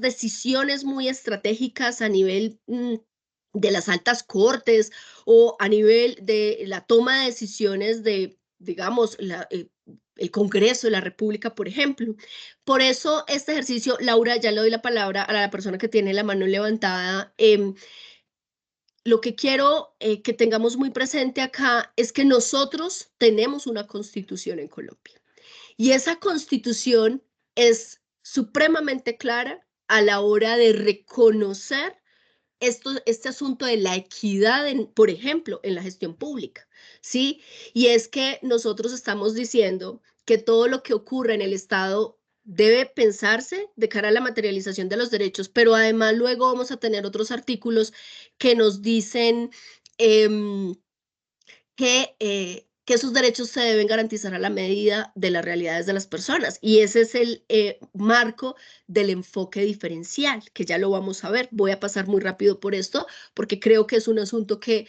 decisiones muy estratégicas a nivel de las altas cortes o a nivel de la toma de decisiones de, digamos, el Congreso de la República, por ejemplo. Por eso este ejercicio, Laura, ya le doy la palabra a la persona que tiene la mano levantada. Lo que quiero que tengamos muy presente acá es que nosotros tenemos una constitución en Colombia y esa constitución es supremamente clara a la hora de reconocer este asunto de la equidad, por ejemplo, en la gestión pública, ¿sí? Y es que nosotros estamos diciendo que todo lo que ocurre en el Estado debe pensarse de cara a la materialización de los derechos, pero además luego vamos a tener otros artículos que nos dicen que esos derechos se deben garantizar a la medida de las realidades de las personas. Y ese es el marco del enfoque diferencial, que ya lo vamos a ver. Voy a pasar muy rápido por esto, porque creo que es un asunto que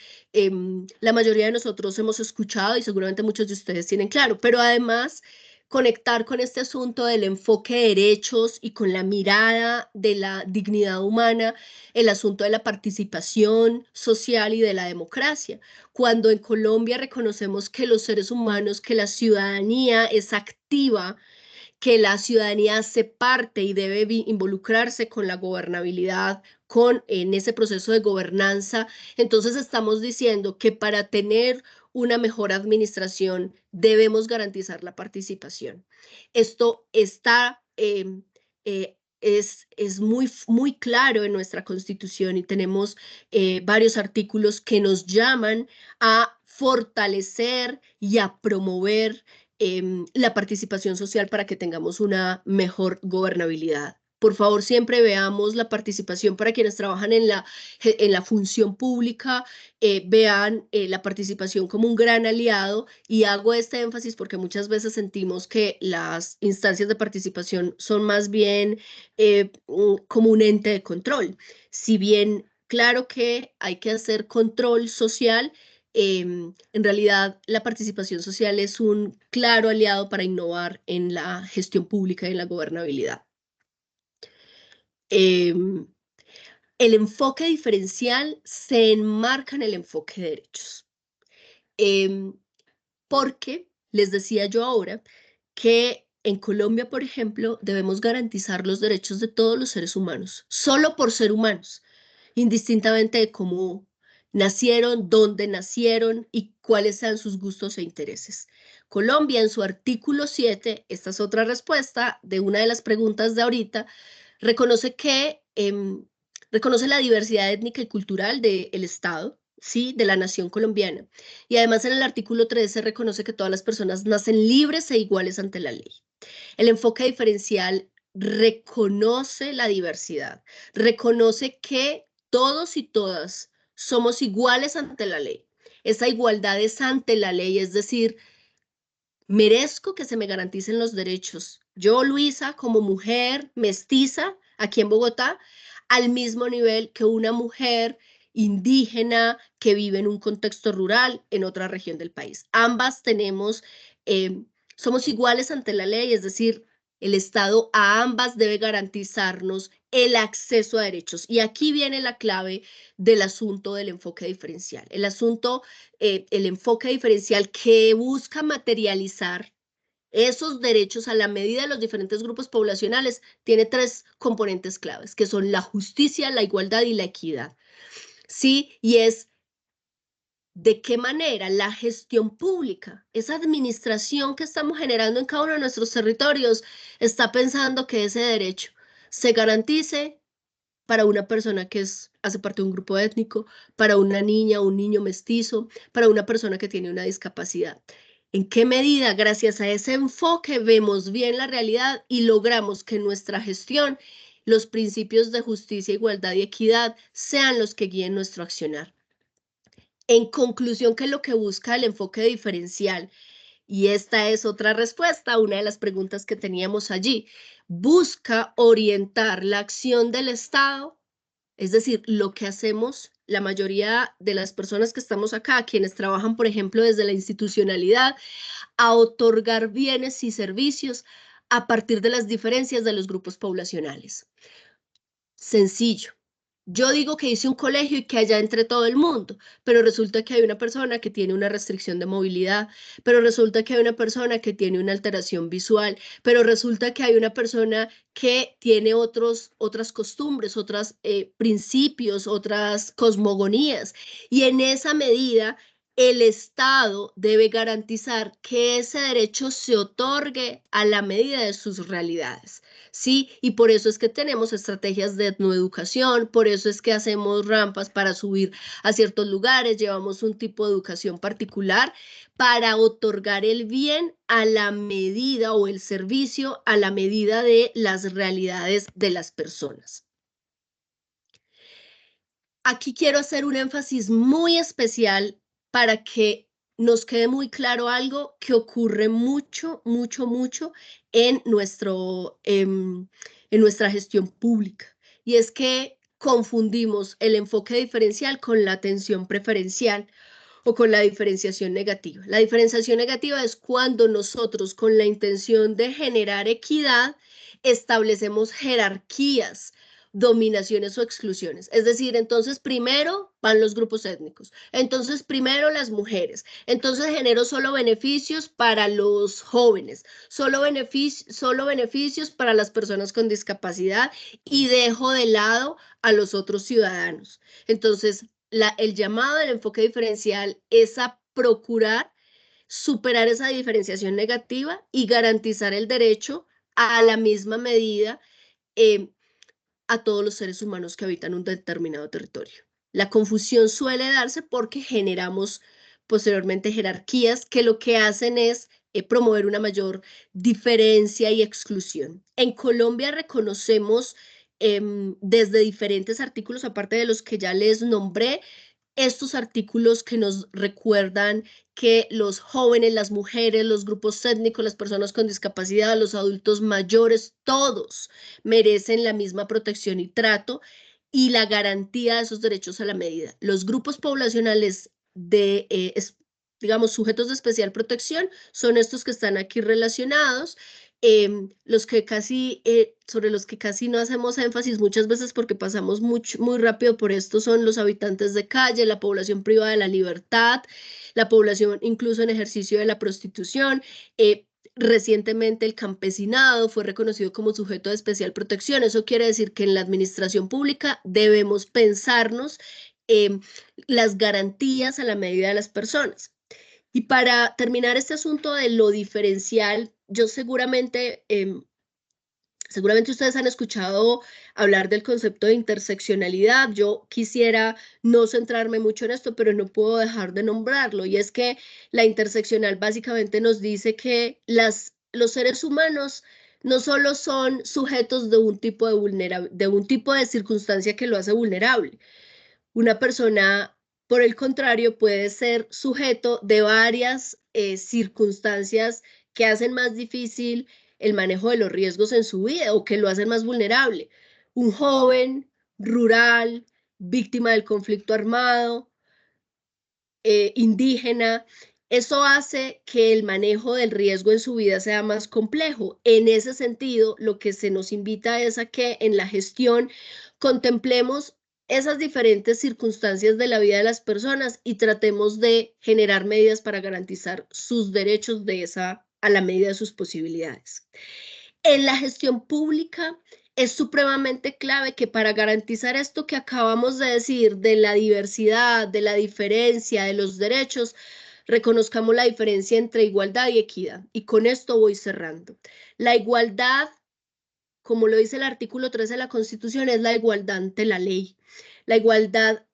la mayoría de nosotros hemos escuchado y seguramente muchos de ustedes tienen claro, pero además conectar con este asunto del enfoque de derechos y con la mirada de la dignidad humana, el asunto de la participación social y de la democracia. Cuando en Colombia reconocemos que los seres humanos, que la ciudadanía es activa, que la ciudadanía hace parte y debe involucrarse con la gobernabilidad en ese proceso de gobernanza. Entonces estamos diciendo que para tener una mejor administración debemos garantizar la participación. Esto está, es muy claro en nuestra Constitución y tenemos varios artículos que nos llaman a fortalecer y a promover la participación social para que tengamos una mejor gobernabilidad. Por favor, siempre veamos la participación para quienes trabajan en la función pública, vean la participación como un gran aliado, y hago este énfasis porque muchas veces sentimos que las instancias de participación son más bien como un ente de control. Si bien claro que hay que hacer control social, en realidad la participación social es un claro aliado para innovar en la gestión pública y en la gobernabilidad. El enfoque diferencial se enmarca en el enfoque de derechos. Porque les decía yo ahora que en Colombia, por ejemplo, debemos garantizar los derechos de todos los seres humanos, solo por ser humanos, indistintamente de cómo nacieron, dónde nacieron y cuáles sean sus gustos e intereses. Colombia, en su artículo 7, esta es otra respuesta de una de las preguntas de ahorita, reconoce la diversidad étnica y cultural del Estado, ¿sí?, de la nación colombiana. Y además en el artículo 13 reconoce que todas las personas nacen libres e iguales ante la ley. El enfoque diferencial reconoce la diversidad, reconoce que todos y todas somos iguales ante la ley. Esa igualdad es ante la ley, es decir, merezco que se me garanticen los derechos. Yo, Luisa, como mujer mestiza aquí en Bogotá, al mismo nivel que una mujer indígena que vive en un contexto rural en otra región del país. Ambas somos iguales ante la ley, es decir, el Estado a ambas debe garantizarnos el acceso a derechos. Y aquí viene la clave del asunto del enfoque diferencial. El enfoque diferencial que busca materializar esos derechos a la medida de los diferentes grupos poblacionales tiene 3 componentes claves, que son la justicia, la igualdad y la equidad. Sí, y es de qué manera la gestión pública, esa administración que estamos generando en cada uno de nuestros territorios, está pensando que ese derecho se garantice para una persona que hace parte de un grupo étnico, para una niña o un niño mestizo, para una persona que tiene una discapacidad. ¿En qué medida, gracias a ese enfoque, vemos bien la realidad y logramos que en nuestra gestión los principios de justicia, igualdad y equidad sean los que guíen nuestro accionar? En conclusión, ¿qué es lo que busca el enfoque diferencial? Y esta es otra respuesta a una de las preguntas que teníamos allí. Busca orientar la acción del Estado, es decir, lo que hacemos la mayoría de las personas que estamos acá, quienes trabajan, por ejemplo, desde la institucionalidad, a otorgar bienes y servicios a partir de las diferencias de los grupos poblacionales. Sencillo. Yo digo que hice un colegio y que allá entre todo el mundo, pero resulta que hay una persona que tiene una restricción de movilidad, pero resulta que hay una persona que tiene una alteración visual, pero resulta que hay una persona que tiene otras costumbres, otros principios, otras cosmogonías. Y en esa medida, el Estado debe garantizar que ese derecho se otorgue a la medida de sus realidades. Sí, y por eso es que tenemos estrategias de etnoeducación, por eso es que hacemos rampas para subir a ciertos lugares, llevamos un tipo de educación particular para otorgar el bien a la medida o el servicio a la medida de las realidades de las personas. Aquí quiero hacer un énfasis muy especial para que nos quede muy claro algo que ocurre mucho en nuestra gestión pública, y es que confundimos el enfoque diferencial con la atención preferencial o con la diferenciación negativa. La diferenciación negativa es cuando nosotros, con la intención de generar equidad, establecemos jerarquías, dominaciones o exclusiones. Es decir, entonces primero van los grupos étnicos, entonces primero las mujeres, entonces genero solo beneficios para los jóvenes, solo beneficios para las personas con discapacidad y dejo de lado a los otros ciudadanos. Entonces, el llamado del enfoque diferencial es a procurar superar esa diferenciación negativa y garantizar el derecho a la misma medida a todos los seres humanos que habitan un determinado territorio. La confusión suele darse porque generamos posteriormente jerarquías que lo que hacen es promover una mayor diferencia y exclusión. En Colombia reconocemos desde diferentes artículos, aparte de los que ya les nombré, estos artículos que nos recuerdan que los jóvenes, las mujeres, los grupos étnicos, las personas con discapacidad, los adultos mayores, todos merecen la misma protección y trato y la garantía de esos derechos a la medida. Los grupos poblacionales de, digamos, sujetos de especial protección son estos que están aquí relacionados, los que casi, sobre los que casi no hacemos énfasis muchas veces porque pasamos muy rápido por esto son los habitantes de calle, la población privada de la libertad, la población incluso en ejercicio de la prostitución. Recientemente el campesinado fue reconocido como sujeto de especial protección. Eso quiere decir que en la administración pública debemos pensarnos las garantías a la medida de las personas. Y para terminar este asunto de lo diferencial, yo seguramente ustedes han escuchado hablar del concepto de interseccionalidad. Yo quisiera no centrarme mucho en esto, pero no puedo dejar de nombrarlo. Y es que la interseccional básicamente nos dice que los seres humanos no solo son sujetos de un tipo de circunstancia que lo hace vulnerable. Una persona, por el contrario, puede ser sujeto de varias circunstancias que hacen más difícil el manejo de los riesgos en su vida o que lo hacen más vulnerable. Un joven rural, víctima del conflicto armado, indígena, eso hace que el manejo del riesgo en su vida sea más complejo. En ese sentido, lo que se nos invita es a que en la gestión contemplemos esas diferentes circunstancias de la vida de las personas y tratemos de generar medidas para garantizar sus derechos a la medida de sus posibilidades. En la gestión pública es supremamente clave que para garantizar esto que acabamos de decir de la diversidad, de la diferencia, de los derechos, reconozcamos la diferencia entre igualdad y equidad. Y con esto voy cerrando. La igualdad, como lo dice el artículo 13 de la Constitución, es la igualdad ante la ley. La igualdad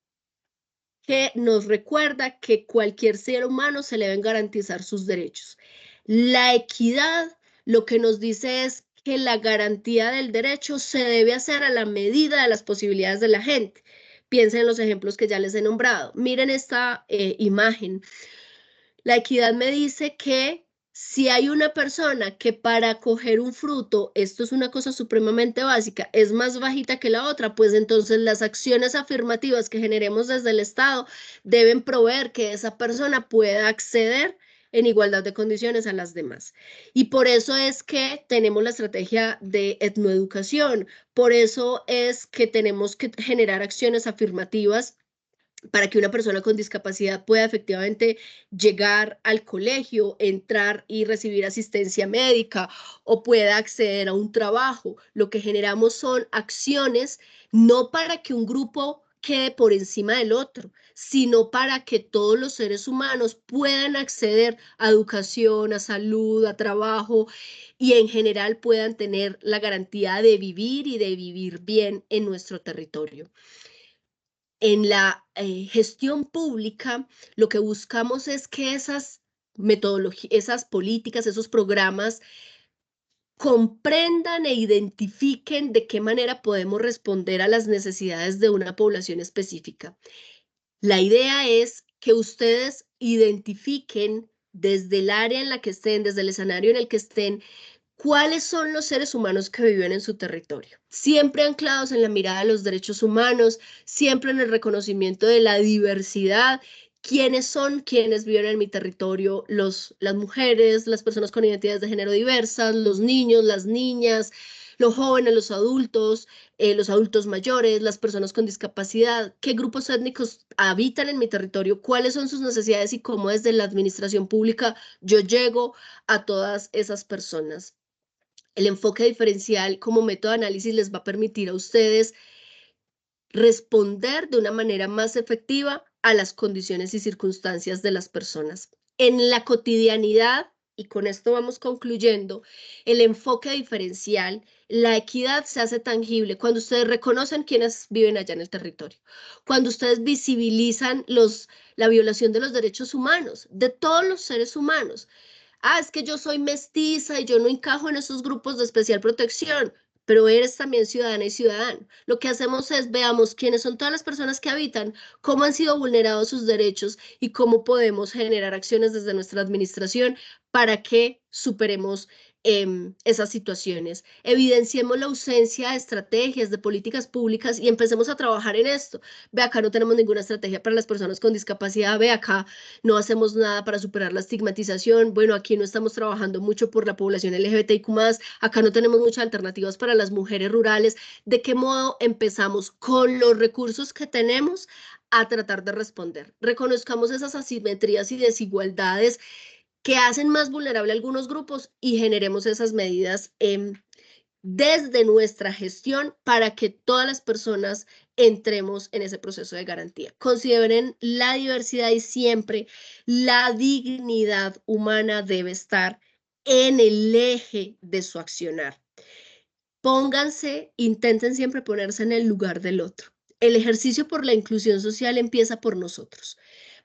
que nos recuerda que cualquier ser humano se le deben garantizar sus derechos. La equidad lo que nos dice es que la garantía del derecho se debe hacer a la medida de las posibilidades de la gente. Piensen en los ejemplos que ya les he nombrado. Miren esta imagen. La equidad me dice que si hay una persona que para coger un fruto, esto es una cosa supremamente básica, es más bajita que la otra, pues entonces las acciones afirmativas que generemos desde el Estado deben proveer que esa persona pueda acceder en igualdad de condiciones a las demás. Y por eso es que tenemos la estrategia de etnoeducación, por eso es que tenemos que generar acciones afirmativas para que una persona con discapacidad pueda efectivamente llegar al colegio, entrar y recibir asistencia médica o pueda acceder a un trabajo. Lo que generamos son acciones no para que un grupo quede por encima del otro, sino para que todos los seres humanos puedan acceder a educación, a salud, a trabajo y en general puedan tener la garantía de vivir y de vivir bien en nuestro territorio. En la gestión pública, lo que buscamos es que esas metodologías, esas políticas, esos programas comprendan e identifiquen de qué manera podemos responder a las necesidades de una población específica. La idea es que ustedes identifiquen desde el área en la que estén, desde el escenario en el que estén, ¿cuáles son los seres humanos que viven en su territorio? Siempre anclados en la mirada de los derechos humanos, siempre en el reconocimiento de la diversidad. ¿Quiénes son quienes viven en mi territorio? Las mujeres, las personas con identidades de género diversas, los niños, las niñas, los jóvenes, los adultos mayores, las personas con discapacidad, qué grupos étnicos habitan en mi territorio, cuáles son sus necesidades y cómo desde la administración pública yo llego a todas esas personas. El enfoque diferencial como método de análisis les va a permitir a ustedes responder de una manera más efectiva a las condiciones y circunstancias de las personas. En la cotidianidad, y con esto vamos concluyendo, el enfoque diferencial, la equidad se hace tangible cuando ustedes reconocen quienes viven allá en el territorio, cuando ustedes visibilizan la violación de los derechos humanos, de todos los seres humanos. Es que yo soy mestiza y yo no encajo en esos grupos de especial protección, pero eres también ciudadana y ciudadano. Lo que hacemos es veamos quiénes son todas las personas que habitan, cómo han sido vulnerados sus derechos y cómo podemos generar acciones desde nuestra administración para que superemos esas situaciones. Evidenciemos la ausencia de estrategias, de políticas públicas y empecemos a trabajar en esto. Ve acá no tenemos ninguna estrategia para las personas con discapacidad, ve acá no hacemos nada para superar la estigmatización, bueno, aquí no estamos trabajando mucho por la población LGBTIQ+, acá no tenemos muchas alternativas para las mujeres rurales. ¿De qué modo empezamos con los recursos que tenemos a tratar de responder? Reconozcamos esas asimetrías y desigualdades que hacen más vulnerable a algunos grupos y generemos esas medidas desde nuestra gestión para que todas las personas entremos en ese proceso de garantía. Consideren la diversidad y siempre la dignidad humana debe estar en el eje de su accionar. Intenten siempre ponerse en el lugar del otro. El ejercicio por la inclusión social empieza por nosotros,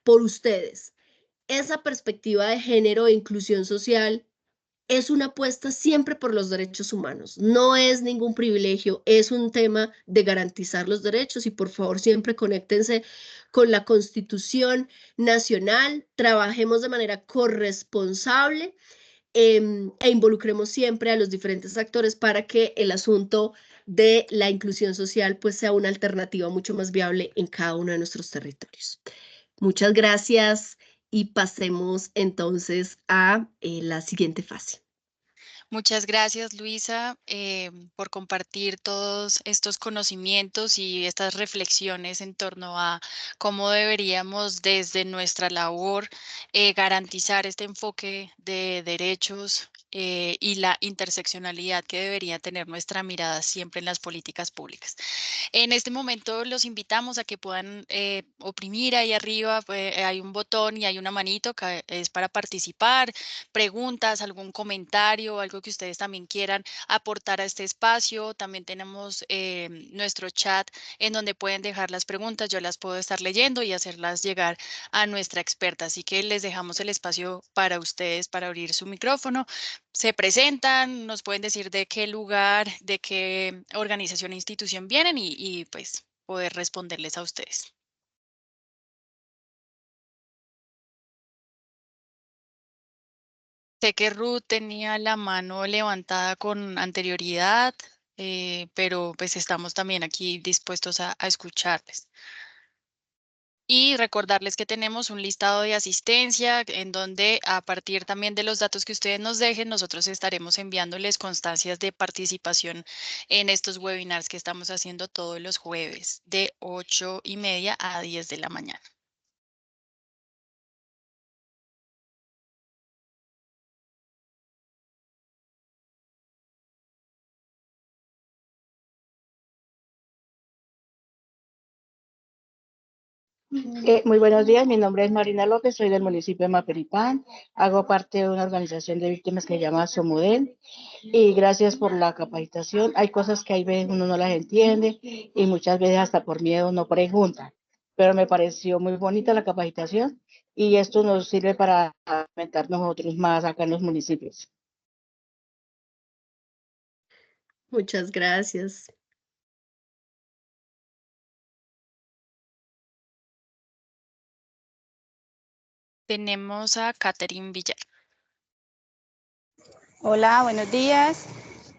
por ustedes. Esa perspectiva de género e inclusión social es una apuesta siempre por los derechos humanos. No es ningún privilegio, es un tema de garantizar los derechos y por favor siempre conéctense con la Constitución Nacional, trabajemos de manera corresponsable e involucremos siempre a los diferentes actores para que el asunto de la inclusión social pues sea una alternativa mucho más viable en cada uno de nuestros territorios. Muchas gracias y pasemos entonces a la siguiente fase. Muchas gracias, Luisa, por compartir todos estos conocimientos y estas reflexiones en torno a cómo deberíamos desde nuestra labor garantizar este enfoque de derechos y la interseccionalidad que debería tener nuestra mirada siempre en las políticas públicas. En este momento los invitamos a que puedan oprimir ahí arriba, hay un botón y hay una manito que es para participar, preguntas, algún comentario, algo que ustedes también quieran aportar a este espacio. También tenemos nuestro chat en donde pueden dejar las preguntas, yo las puedo estar leyendo y hacerlas llegar a nuestra experta. Así que les dejamos el espacio para ustedes para abrir su micrófono. Se presentan, nos pueden decir de qué lugar, de qué organización e institución vienen y pues poder responderles a ustedes. Sé que Ruth tenía la mano levantada con anterioridad, pero pues estamos también aquí dispuestos a escucharles. Y recordarles que tenemos un listado de asistencia en donde a partir también de los datos que ustedes nos dejen, nosotros estaremos enviándoles constancias de participación en estos webinars que estamos haciendo todos los jueves de 8:30 a 10 de la mañana. Muy buenos días, mi nombre es Marina López, soy del municipio de Maperipán, hago parte de una organización de víctimas que se llama Somudel y gracias por la capacitación. Hay cosas que hay veces uno no las entiende y muchas veces hasta por miedo no pregunta, pero me pareció muy bonita la capacitación y esto nos sirve para aumentar nosotros más acá en los municipios. Muchas gracias. Tenemos a Catherine Villar. Hola, buenos días.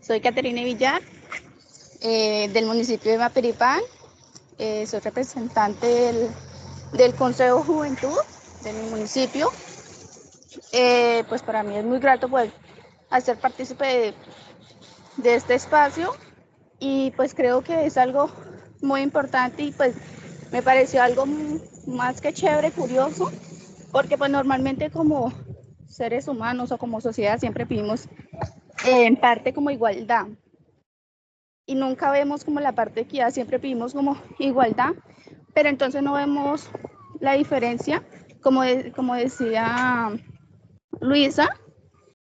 Soy Caterina Villar, del municipio de Maperipán. Soy representante del Consejo Juventud de mi municipio. Pues para mí es muy grato poder hacer partícipe este espacio y pues creo que es algo muy importante y pues me pareció algo más que chévere, curioso, porque pues normalmente como seres humanos o como sociedad siempre pedimos en parte como igualdad y nunca vemos como la parte de equidad, siempre pedimos como igualdad, pero entonces no vemos la diferencia, como decía Luisa,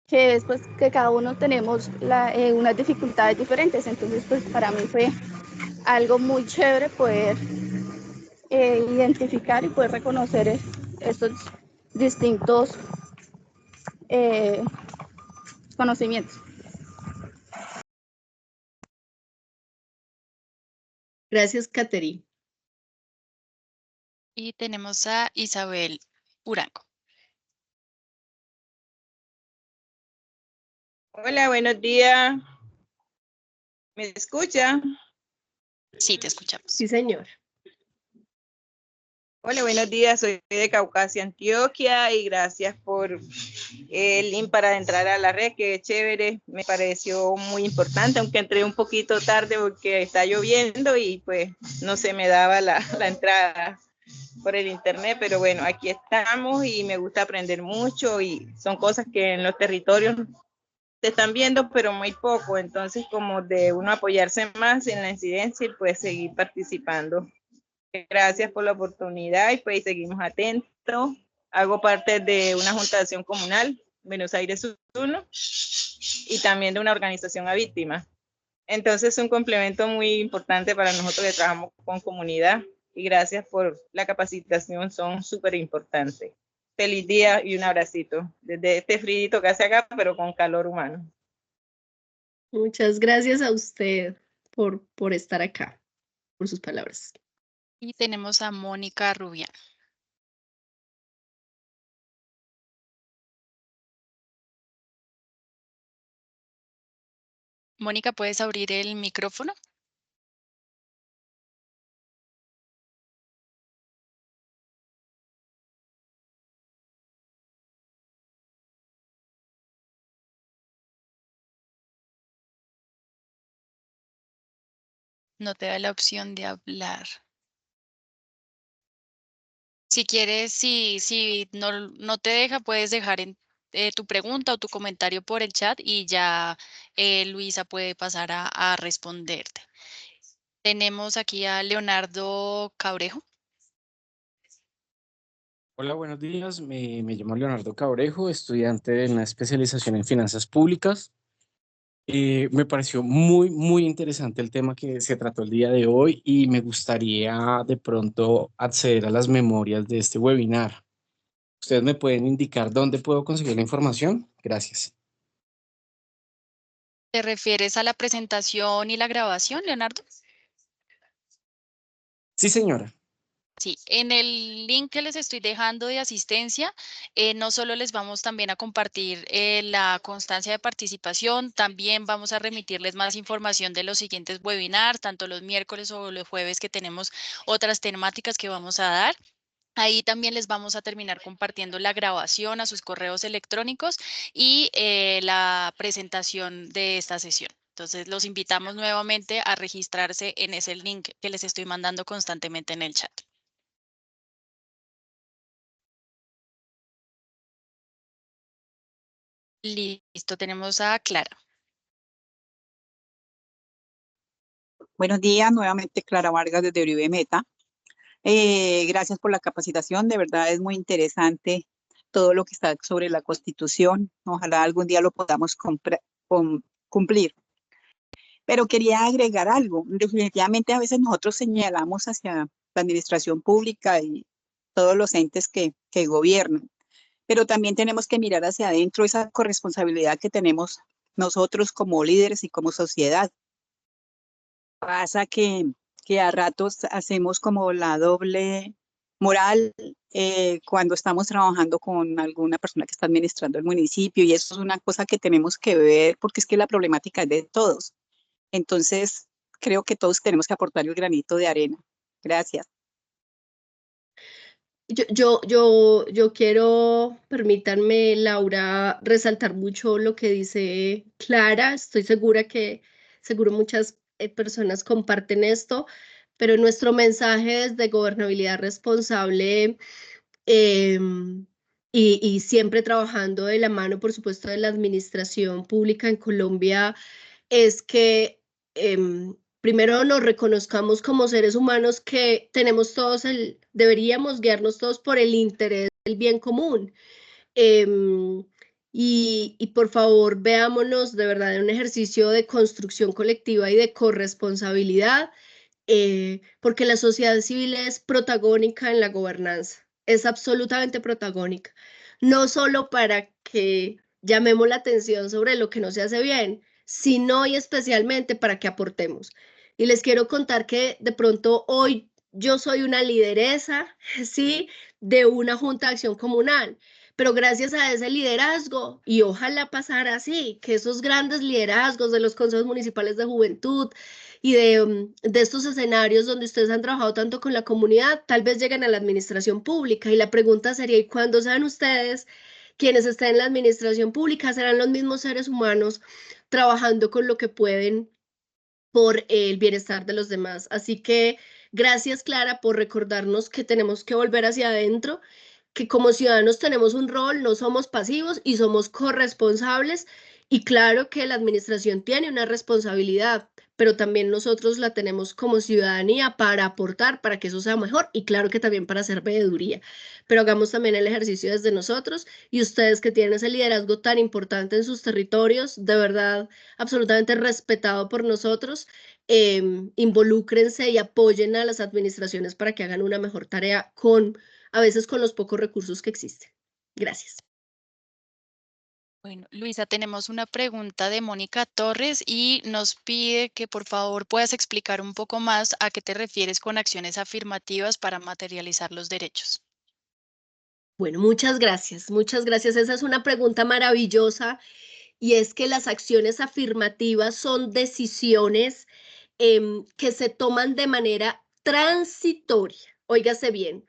que es pues que cada uno tenemos unas dificultades diferentes, entonces pues para mí fue algo muy chévere poder identificar y poder reconocer estos distintos conocimientos. Gracias, Catherine. Y tenemos a Isabel Urango. Hola, buenos días. ¿Me escucha? Sí, te escuchamos. Sí, señor. Hola, buenos días. Soy de Caucasia, Antioquia, y gracias por el link para entrar a la red, que chévere. Me pareció muy importante, aunque entré un poquito tarde porque está lloviendo y pues no se me daba la entrada por el internet, pero bueno, aquí estamos y me gusta aprender mucho y son cosas que en los territorios se están viendo, pero muy poco, entonces como de uno apoyarse más en la incidencia y pues seguir participando. Gracias por la oportunidad y pues seguimos atentos. Hago parte de una junta de acción comunal, Buenos Aires 1, y también de una organización a víctimas. Entonces es un complemento muy importante para nosotros que trabajamos con comunidad y gracias por la capacitación, son súper importantes. Feliz día y un abracito desde este frío que hace acá, pero con calor humano. Muchas gracias a usted por estar acá, por sus palabras. Y tenemos a Mónica Rubián. Mónica, ¿puedes abrir el micrófono? No te da la opción de hablar. Si quieres, si no te deja, puedes dejar tu pregunta o tu comentario por el chat y ya Luisa puede pasar a responderte. Tenemos aquí a Leonardo Cabrejo. Hola, buenos días. Me llamo Leonardo Cabrejo, estudiante de una especialización en finanzas públicas. Me pareció muy interesante el tema que se trató el día de hoy y me gustaría de pronto acceder a las memorias de este webinar. ¿Ustedes me pueden indicar dónde puedo conseguir la información? Gracias. ¿Te refieres a la presentación y la grabación, Leonardo? Sí, señora. Sí, en el link que les estoy dejando de asistencia, no solo les vamos también a compartir la constancia de participación, también vamos a remitirles más información de los siguientes webinars, tanto los miércoles o los jueves que tenemos otras temáticas que vamos a dar. Ahí también les vamos a terminar compartiendo la grabación a sus correos electrónicos y la presentación de esta sesión. Entonces, los invitamos nuevamente a registrarse en ese link que les estoy mandando constantemente en el chat. Listo, tenemos a Clara. Buenos días, nuevamente Clara Vargas desde Uribe Meta. Gracias por la capacitación, de verdad es muy interesante todo lo que está sobre la Constitución. Ojalá algún día lo podamos cumplir. Pero quería agregar algo. Definitivamente a veces nosotros señalamos hacia la administración pública y todos los entes que gobiernan, pero también tenemos que mirar hacia adentro esa corresponsabilidad que tenemos nosotros como líderes y como sociedad. Pasa que a ratos hacemos como la doble moral cuando estamos trabajando con alguna persona que está administrando el municipio, y eso es una cosa que tenemos que ver porque es que la problemática es de todos. Entonces, creo que todos tenemos que aportar el granito de arena. Gracias. Yo quiero, permítanme, Laura, resaltar mucho lo que dice Clara. Estoy segura que seguro muchas personas comparten esto, pero nuestro mensaje desde Gobernabilidad Responsable y siempre trabajando de la mano, por supuesto, de la administración pública en Colombia es que primero nos reconozcamos como seres humanos que tenemos todos deberíamos guiarnos todos por el interés del bien común. Y por favor veámonos de verdad en un ejercicio de construcción colectiva y de corresponsabilidad, porque la sociedad civil es protagónica en la gobernanza, es absolutamente protagónica, no solo para que llamemos la atención sobre lo que no se hace bien, sino y especialmente para que aportemos. Y les quiero contar que de pronto hoy yo soy una lideresa, ¿sí?, de una junta de acción comunal, pero gracias a ese liderazgo, y ojalá pasara así, que esos grandes liderazgos de los consejos municipales de juventud y de estos escenarios donde ustedes han trabajado tanto con la comunidad, tal vez lleguen a la administración pública. Y la pregunta sería, ¿y cuándo sean ustedes quienes estén en la administración pública? Serán los mismos seres humanos trabajando con lo que pueden por el bienestar de los demás. Así que gracias, Clara, por recordarnos que tenemos que volver hacia adentro, que como ciudadanos tenemos un rol, no somos pasivos y somos corresponsables. Y claro que la administración tiene una responsabilidad, pero también nosotros la tenemos como ciudadanía para aportar, para que eso sea mejor, y claro que también para hacer veeduría. Pero hagamos también el ejercicio desde nosotros, y ustedes que tienen ese liderazgo tan importante en sus territorios, de verdad, absolutamente respetado por nosotros, involúcrense y apoyen a las administraciones para que hagan una mejor tarea a veces con los pocos recursos que existen. Gracias. Bueno, Luisa, tenemos una pregunta de Mónica Torres y nos pide que por favor puedas explicar un poco más a qué te refieres con acciones afirmativas para materializar los derechos. Bueno, muchas gracias, muchas gracias. Esa es una pregunta maravillosa, y es que las acciones afirmativas son decisiones que se toman de manera transitoria. Óigase bien,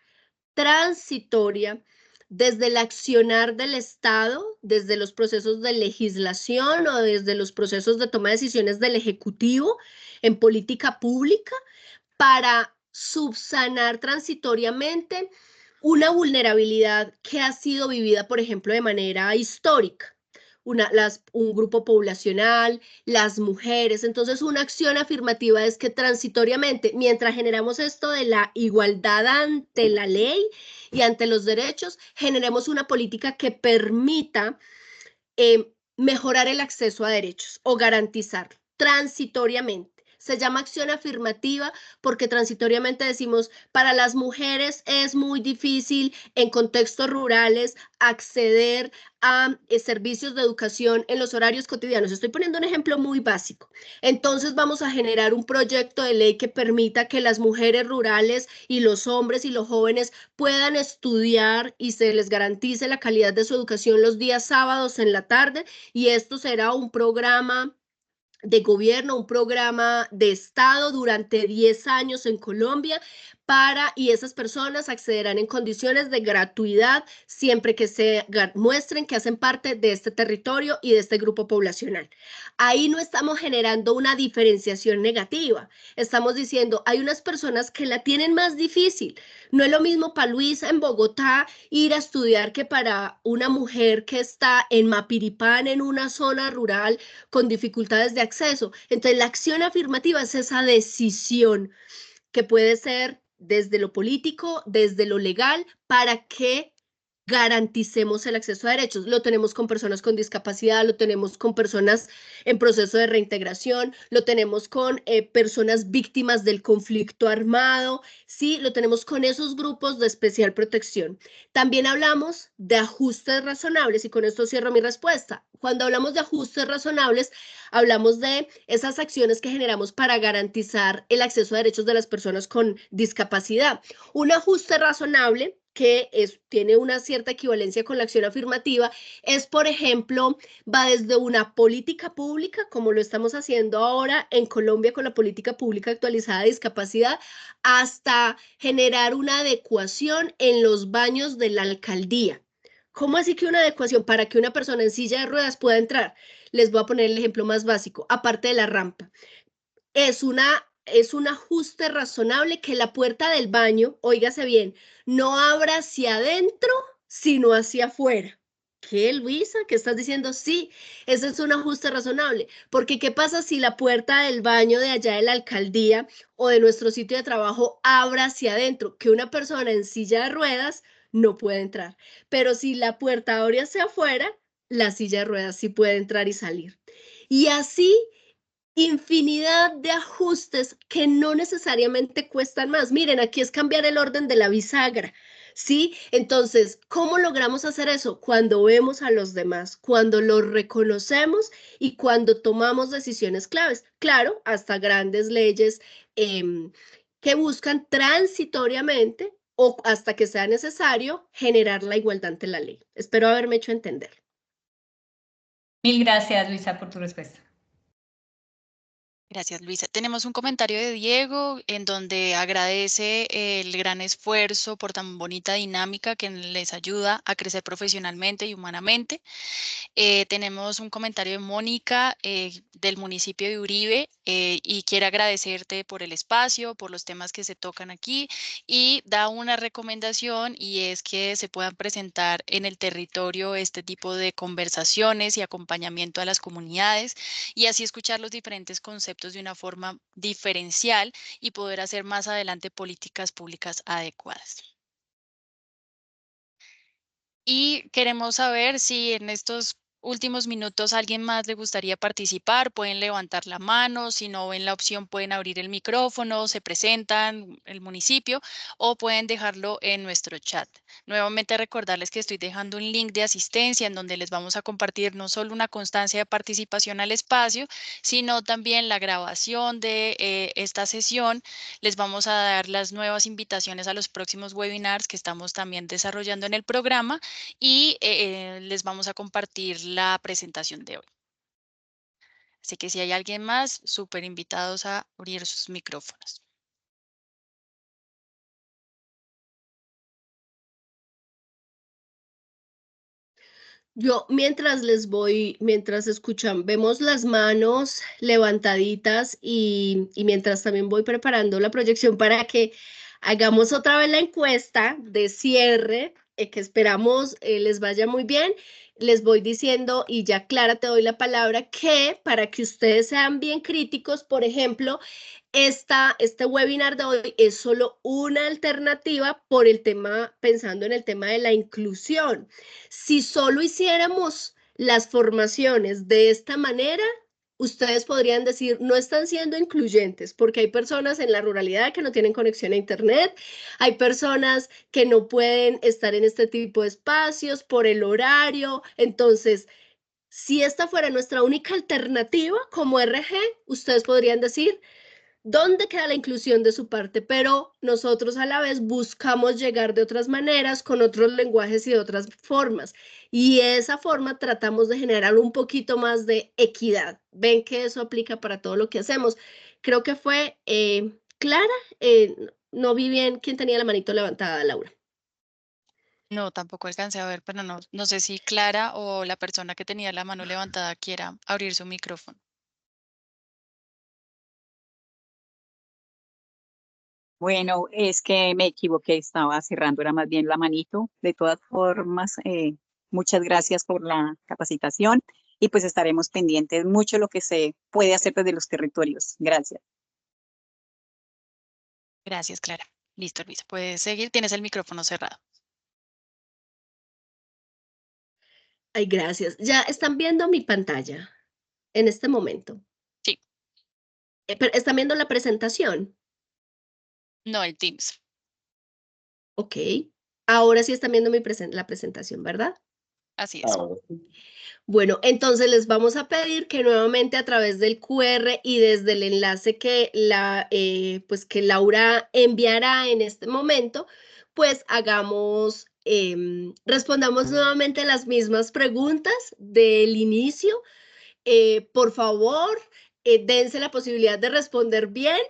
transitoria, desde el accionar del Estado, desde los procesos de legislación o desde los procesos de toma de decisiones del Ejecutivo en política pública, para subsanar transitoriamente una vulnerabilidad que ha sido vivida, por ejemplo, de manera histórica. Un grupo poblacional, las mujeres. Entonces, una acción afirmativa es que transitoriamente, mientras generamos esto de la igualdad ante la ley y ante los derechos, generemos una política que permita mejorar el acceso a derechos o garantizarlo transitoriamente. Se llama acción afirmativa porque transitoriamente decimos, para las mujeres es muy difícil en contextos rurales acceder a servicios de educación en los horarios cotidianos. Estoy poniendo un ejemplo muy básico. Entonces vamos a generar un proyecto de ley que permita que las mujeres rurales y los hombres y los jóvenes puedan estudiar y se les garantice la calidad de su educación los días sábados en la tarde, y esto será un programa de gobierno, un programa de Estado durante 10 años en Colombia, y esas personas accederán en condiciones de gratuidad siempre que se muestren que hacen parte de este territorio y de este grupo poblacional. Ahí no estamos generando una diferenciación negativa, estamos diciendo, hay unas personas que la tienen más difícil. No es lo mismo para Luisa en Bogotá ir a estudiar que para una mujer que está en Mapiripán, en una zona rural con dificultades de acceso. Entonces, la acción afirmativa es esa decisión que puede ser desde lo político, desde lo legal, para que garanticemos el acceso a derechos. Lo tenemos con personas con discapacidad, lo tenemos con personas en proceso de reintegración, lo tenemos con personas víctimas del conflicto armado, sí, lo tenemos con esos grupos de especial protección. También hablamos de ajustes razonables, y con esto cierro mi respuesta. Cuando hablamos de ajustes razonables, hablamos de esas acciones que generamos para garantizar el acceso a derechos de las personas con discapacidad. Un ajuste razonable que tiene una cierta equivalencia con la acción afirmativa, es, por ejemplo, va desde una política pública, como lo estamos haciendo ahora en Colombia con la política pública actualizada de discapacidad, hasta generar una adecuación en los baños de la alcaldía. ¿Cómo así que una adecuación para que una persona en silla de ruedas pueda entrar? Les voy a poner el ejemplo más básico, aparte de la rampa. Es un ajuste razonable que la puerta del baño, óigase bien, no abra hacia adentro, sino hacia afuera. ¿Qué, Luisa? ¿Qué estás diciendo? Sí, ese es un ajuste razonable, porque ¿qué pasa si la puerta del baño de allá de la alcaldía o de nuestro sitio de trabajo abra hacia adentro? Que una persona en silla de ruedas no puede entrar, pero si la puerta abre hacia afuera, la silla de ruedas sí puede entrar y salir. Y así infinidad de ajustes que no necesariamente cuestan más. Miren, aquí es cambiar el orden de la bisagra, ¿sí? Entonces, ¿cómo logramos hacer eso? Cuando vemos a los demás, cuando los reconocemos y cuando tomamos decisiones claves. Claro, hasta grandes leyes que buscan transitoriamente o hasta que sea necesario generar la igualdad ante la ley. Espero haberme hecho entender. Mil gracias, Luisa, por tu respuesta. Gracias, Luisa. Tenemos un comentario de Diego en donde agradece el gran esfuerzo por tan bonita dinámica que les ayuda a crecer profesionalmente y humanamente. Tenemos un comentario de Mónica del municipio de Uribe y quiere agradecerte por el espacio, por los temas que se tocan aquí y da una recomendación y es que se puedan presentar en el territorio este tipo de conversaciones y acompañamiento a las comunidades y así escuchar los diferentes conceptos de una forma diferencial y poder hacer más adelante políticas públicas adecuadas. Y queremos saber si en estos últimos minutos a alguien más le gustaría participar, pueden levantar la mano, si no ven la opción pueden abrir el micrófono, se presentan el municipio o pueden dejarlo en nuestro chat. Nuevamente recordarles que estoy dejando un link de asistencia en donde les vamos a compartir no solo una constancia de participación al espacio, sino también la grabación de esta sesión. Les vamos a dar las nuevas invitaciones a los próximos webinars que estamos también desarrollando en el programa y les vamos a compartir la presentación de hoy. Así que si hay alguien más, súper invitados a abrir sus micrófonos. Yo mientras mientras escuchan, vemos las manos levantaditas y mientras también voy preparando la proyección para que hagamos otra vez la encuesta de cierre, que esperamos les vaya muy bien. Les voy diciendo, y ya Clara te doy la palabra, que para que ustedes sean bien críticos, por ejemplo, este webinar de hoy es solo una alternativa por el tema, pensando en el tema de la inclusión. Si solo hiciéramos las formaciones de esta manera, ustedes podrían decir, no están siendo incluyentes, porque hay personas en la ruralidad que no tienen conexión a Internet, hay personas que no pueden estar en este tipo de espacios por el horario. Entonces, si esta fuera nuestra única alternativa como RG, ustedes podrían decir, ¿dónde queda la inclusión de su parte? Pero nosotros a la vez buscamos llegar de otras maneras, con otros lenguajes y de otras formas. Y de esa forma tratamos de generar un poquito más de equidad. Ven que eso aplica para todo lo que hacemos. Creo que fue Clara. No vi bien quién tenía la manito levantada, Laura. No, tampoco alcancé a ver, pero no sé si Clara o la persona que tenía la mano levantada quiera abrir su micrófono. Bueno, es que me equivoqué, estaba cerrando, era más bien la manito. De todas formas, muchas gracias por la capacitación y pues estaremos pendientes mucho de lo que se puede hacer desde los territorios. Gracias. Gracias, Clara. Listo, Luisa, puedes seguir. Tienes el micrófono cerrado. Ay, gracias. Ya están viendo mi pantalla en este momento. Sí. Pero ¿están viendo la presentación? No, el Teams. Ok. Ahora sí están viendo la presentación, ¿verdad? Así es. Bueno, entonces les vamos a pedir que nuevamente a través del QR y desde el enlace que pues que Laura enviará en este momento, pues respondamos nuevamente las mismas preguntas del inicio. Por favor, dense la posibilidad de responder bien.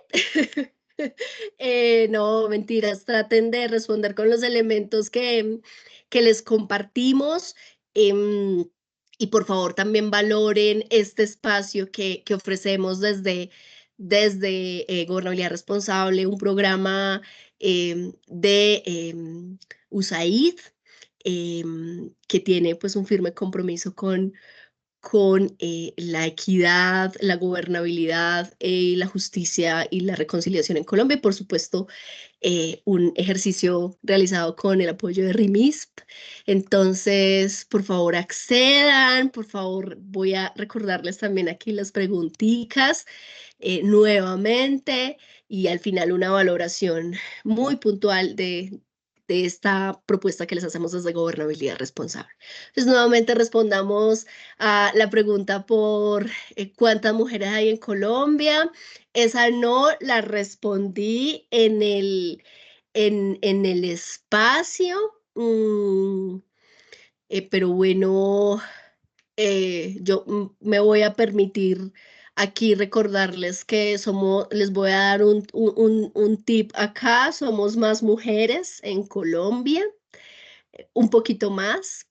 No, mentiras, traten de responder con los elementos que les compartimos. Y por favor también valoren este espacio que ofrecemos desde Gobernabilidad Responsable, un programa de USAID, que tiene pues un firme compromiso con la equidad, la gobernabilidad, la justicia y la reconciliación en Colombia, y por supuesto un ejercicio realizado con el apoyo de RIMISP. Entonces, por favor, accedan, por favor, voy a recordarles también aquí las preguntitas nuevamente, y al final una valoración muy puntual de esta propuesta que les hacemos desde Gobernabilidad Responsable. Entonces, nuevamente respondamos a la pregunta por cuántas mujeres hay en Colombia. Esa no la respondí en el espacio, pero bueno, yo me voy a permitir aquí recordarles que les voy a dar un tip acá, somos más mujeres en Colombia, un poquito más.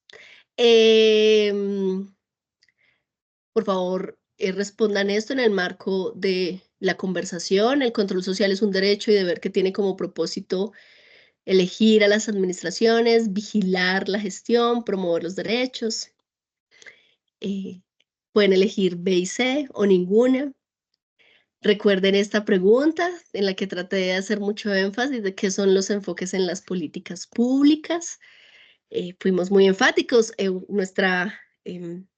Por favor, respondan esto en el marco de la conversación. El control social es un derecho y deber que tiene como propósito elegir a las administraciones, vigilar la gestión, promover los derechos. Pueden elegir B y C o ninguna. Recuerden esta pregunta en la que traté de hacer mucho énfasis de qué son los enfoques en las políticas públicas. Fuimos muy enfáticos. Nuestra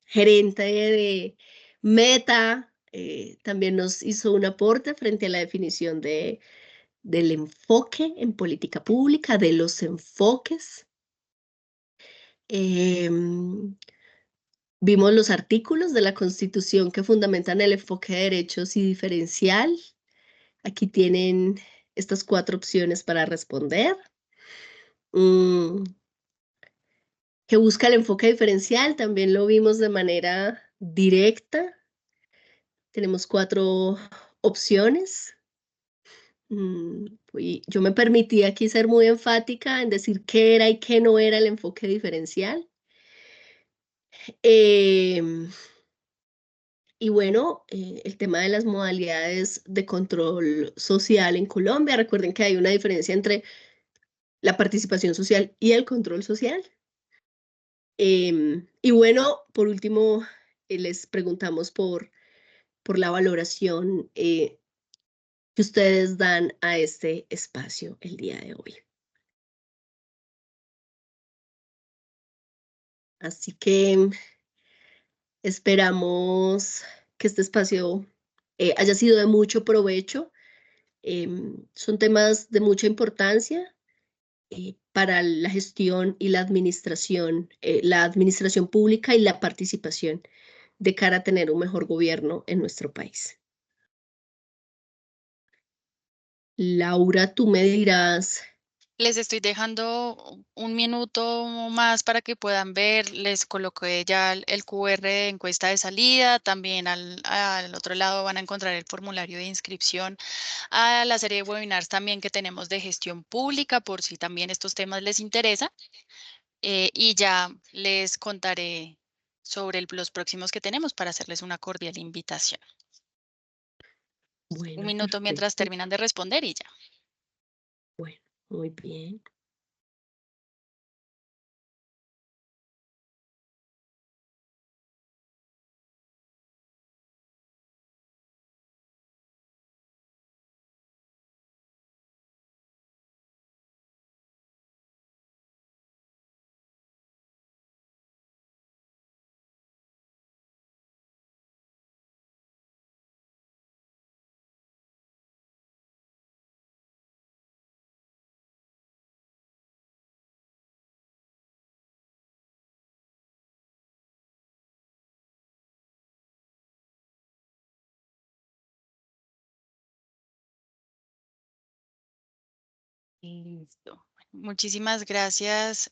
gerente de Meta también nos hizo un aporte frente a la definición del enfoque en política pública, de los enfoques. Vimos los artículos de la Constitución que fundamentan el enfoque de derechos y diferencial. Aquí tienen estas 4 opciones para responder. Que busca el enfoque diferencial, también lo vimos de manera directa. Tenemos 4 opciones. Y yo me permití aquí ser muy enfática en decir qué era y qué no era el enfoque diferencial. Y bueno, el tema de las modalidades de control social en Colombia. Recuerden que hay una diferencia entre la participación social y el control social. Y bueno, por último, les preguntamos por la valoración que ustedes dan a este espacio el día de hoy. Así que esperamos que este espacio haya sido de mucho provecho. Son temas de mucha importancia para la gestión y la administración pública y la participación de cara a tener un mejor gobierno en nuestro país. Laura, tú me dirás. Les estoy dejando un minuto más para que puedan ver. Les coloqué ya el QR de encuesta de salida. También al otro lado van a encontrar el formulario de inscripción a la serie de webinars también que tenemos de gestión pública, por si también estos temas les interesan. Y ya les contaré sobre los próximos que tenemos para hacerles una cordial invitación. Bueno, un minuto mientras terminan de responder y ya. Bueno, muy bien. Listo. Muchísimas gracias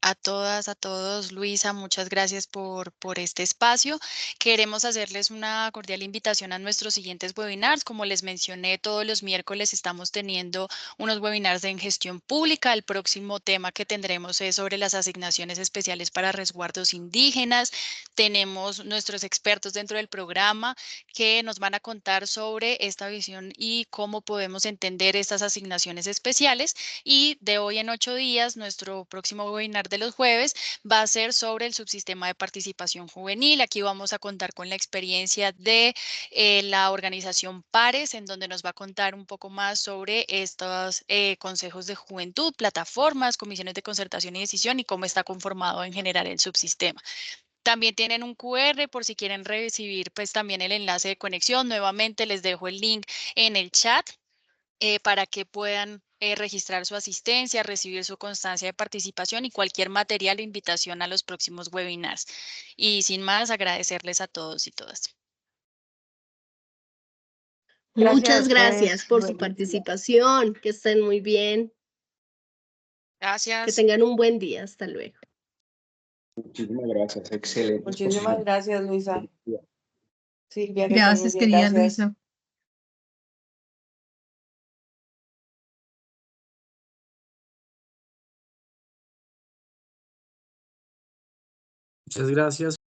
a todas, a todos. Luisa, muchas gracias por este espacio. Queremos hacerles una cordial invitación a nuestros siguientes webinars. Como les mencioné, todos los miércoles estamos teniendo unos webinars en gestión pública. El próximo tema que tendremos es sobre las asignaciones especiales para resguardos indígenas. Tenemos nuestros expertos dentro del programa que nos van a contar sobre esta visión y cómo podemos entender estas asignaciones especiales. Y de hoy en 8 días, nuestro próximo webinar de los jueves va a ser sobre el subsistema de participación juvenil. Aquí vamos a contar con la experiencia de la organización Pares, en donde nos va a contar un poco más sobre estos consejos de juventud, plataformas, comisiones de concertación y decisión y cómo está conformado en general el subsistema. También tienen un QR por si quieren recibir pues también el enlace de conexión. Nuevamente les dejo el link en el chat para que puedan registrar su asistencia, recibir su constancia de participación y cualquier material o invitación a los próximos webinars. Y sin más, agradecerles a todos y todas. Muchas Gracias, gracias por su buen día. participación. Que estén muy bien. Que Gracias. tengan un buen día. Hasta luego. Muchísimas gracias, excelente. Muchísimas gracias, Luisa. Silvia, que estés muy Gracias, bien, querida gracias. Luisa. Muchas gracias.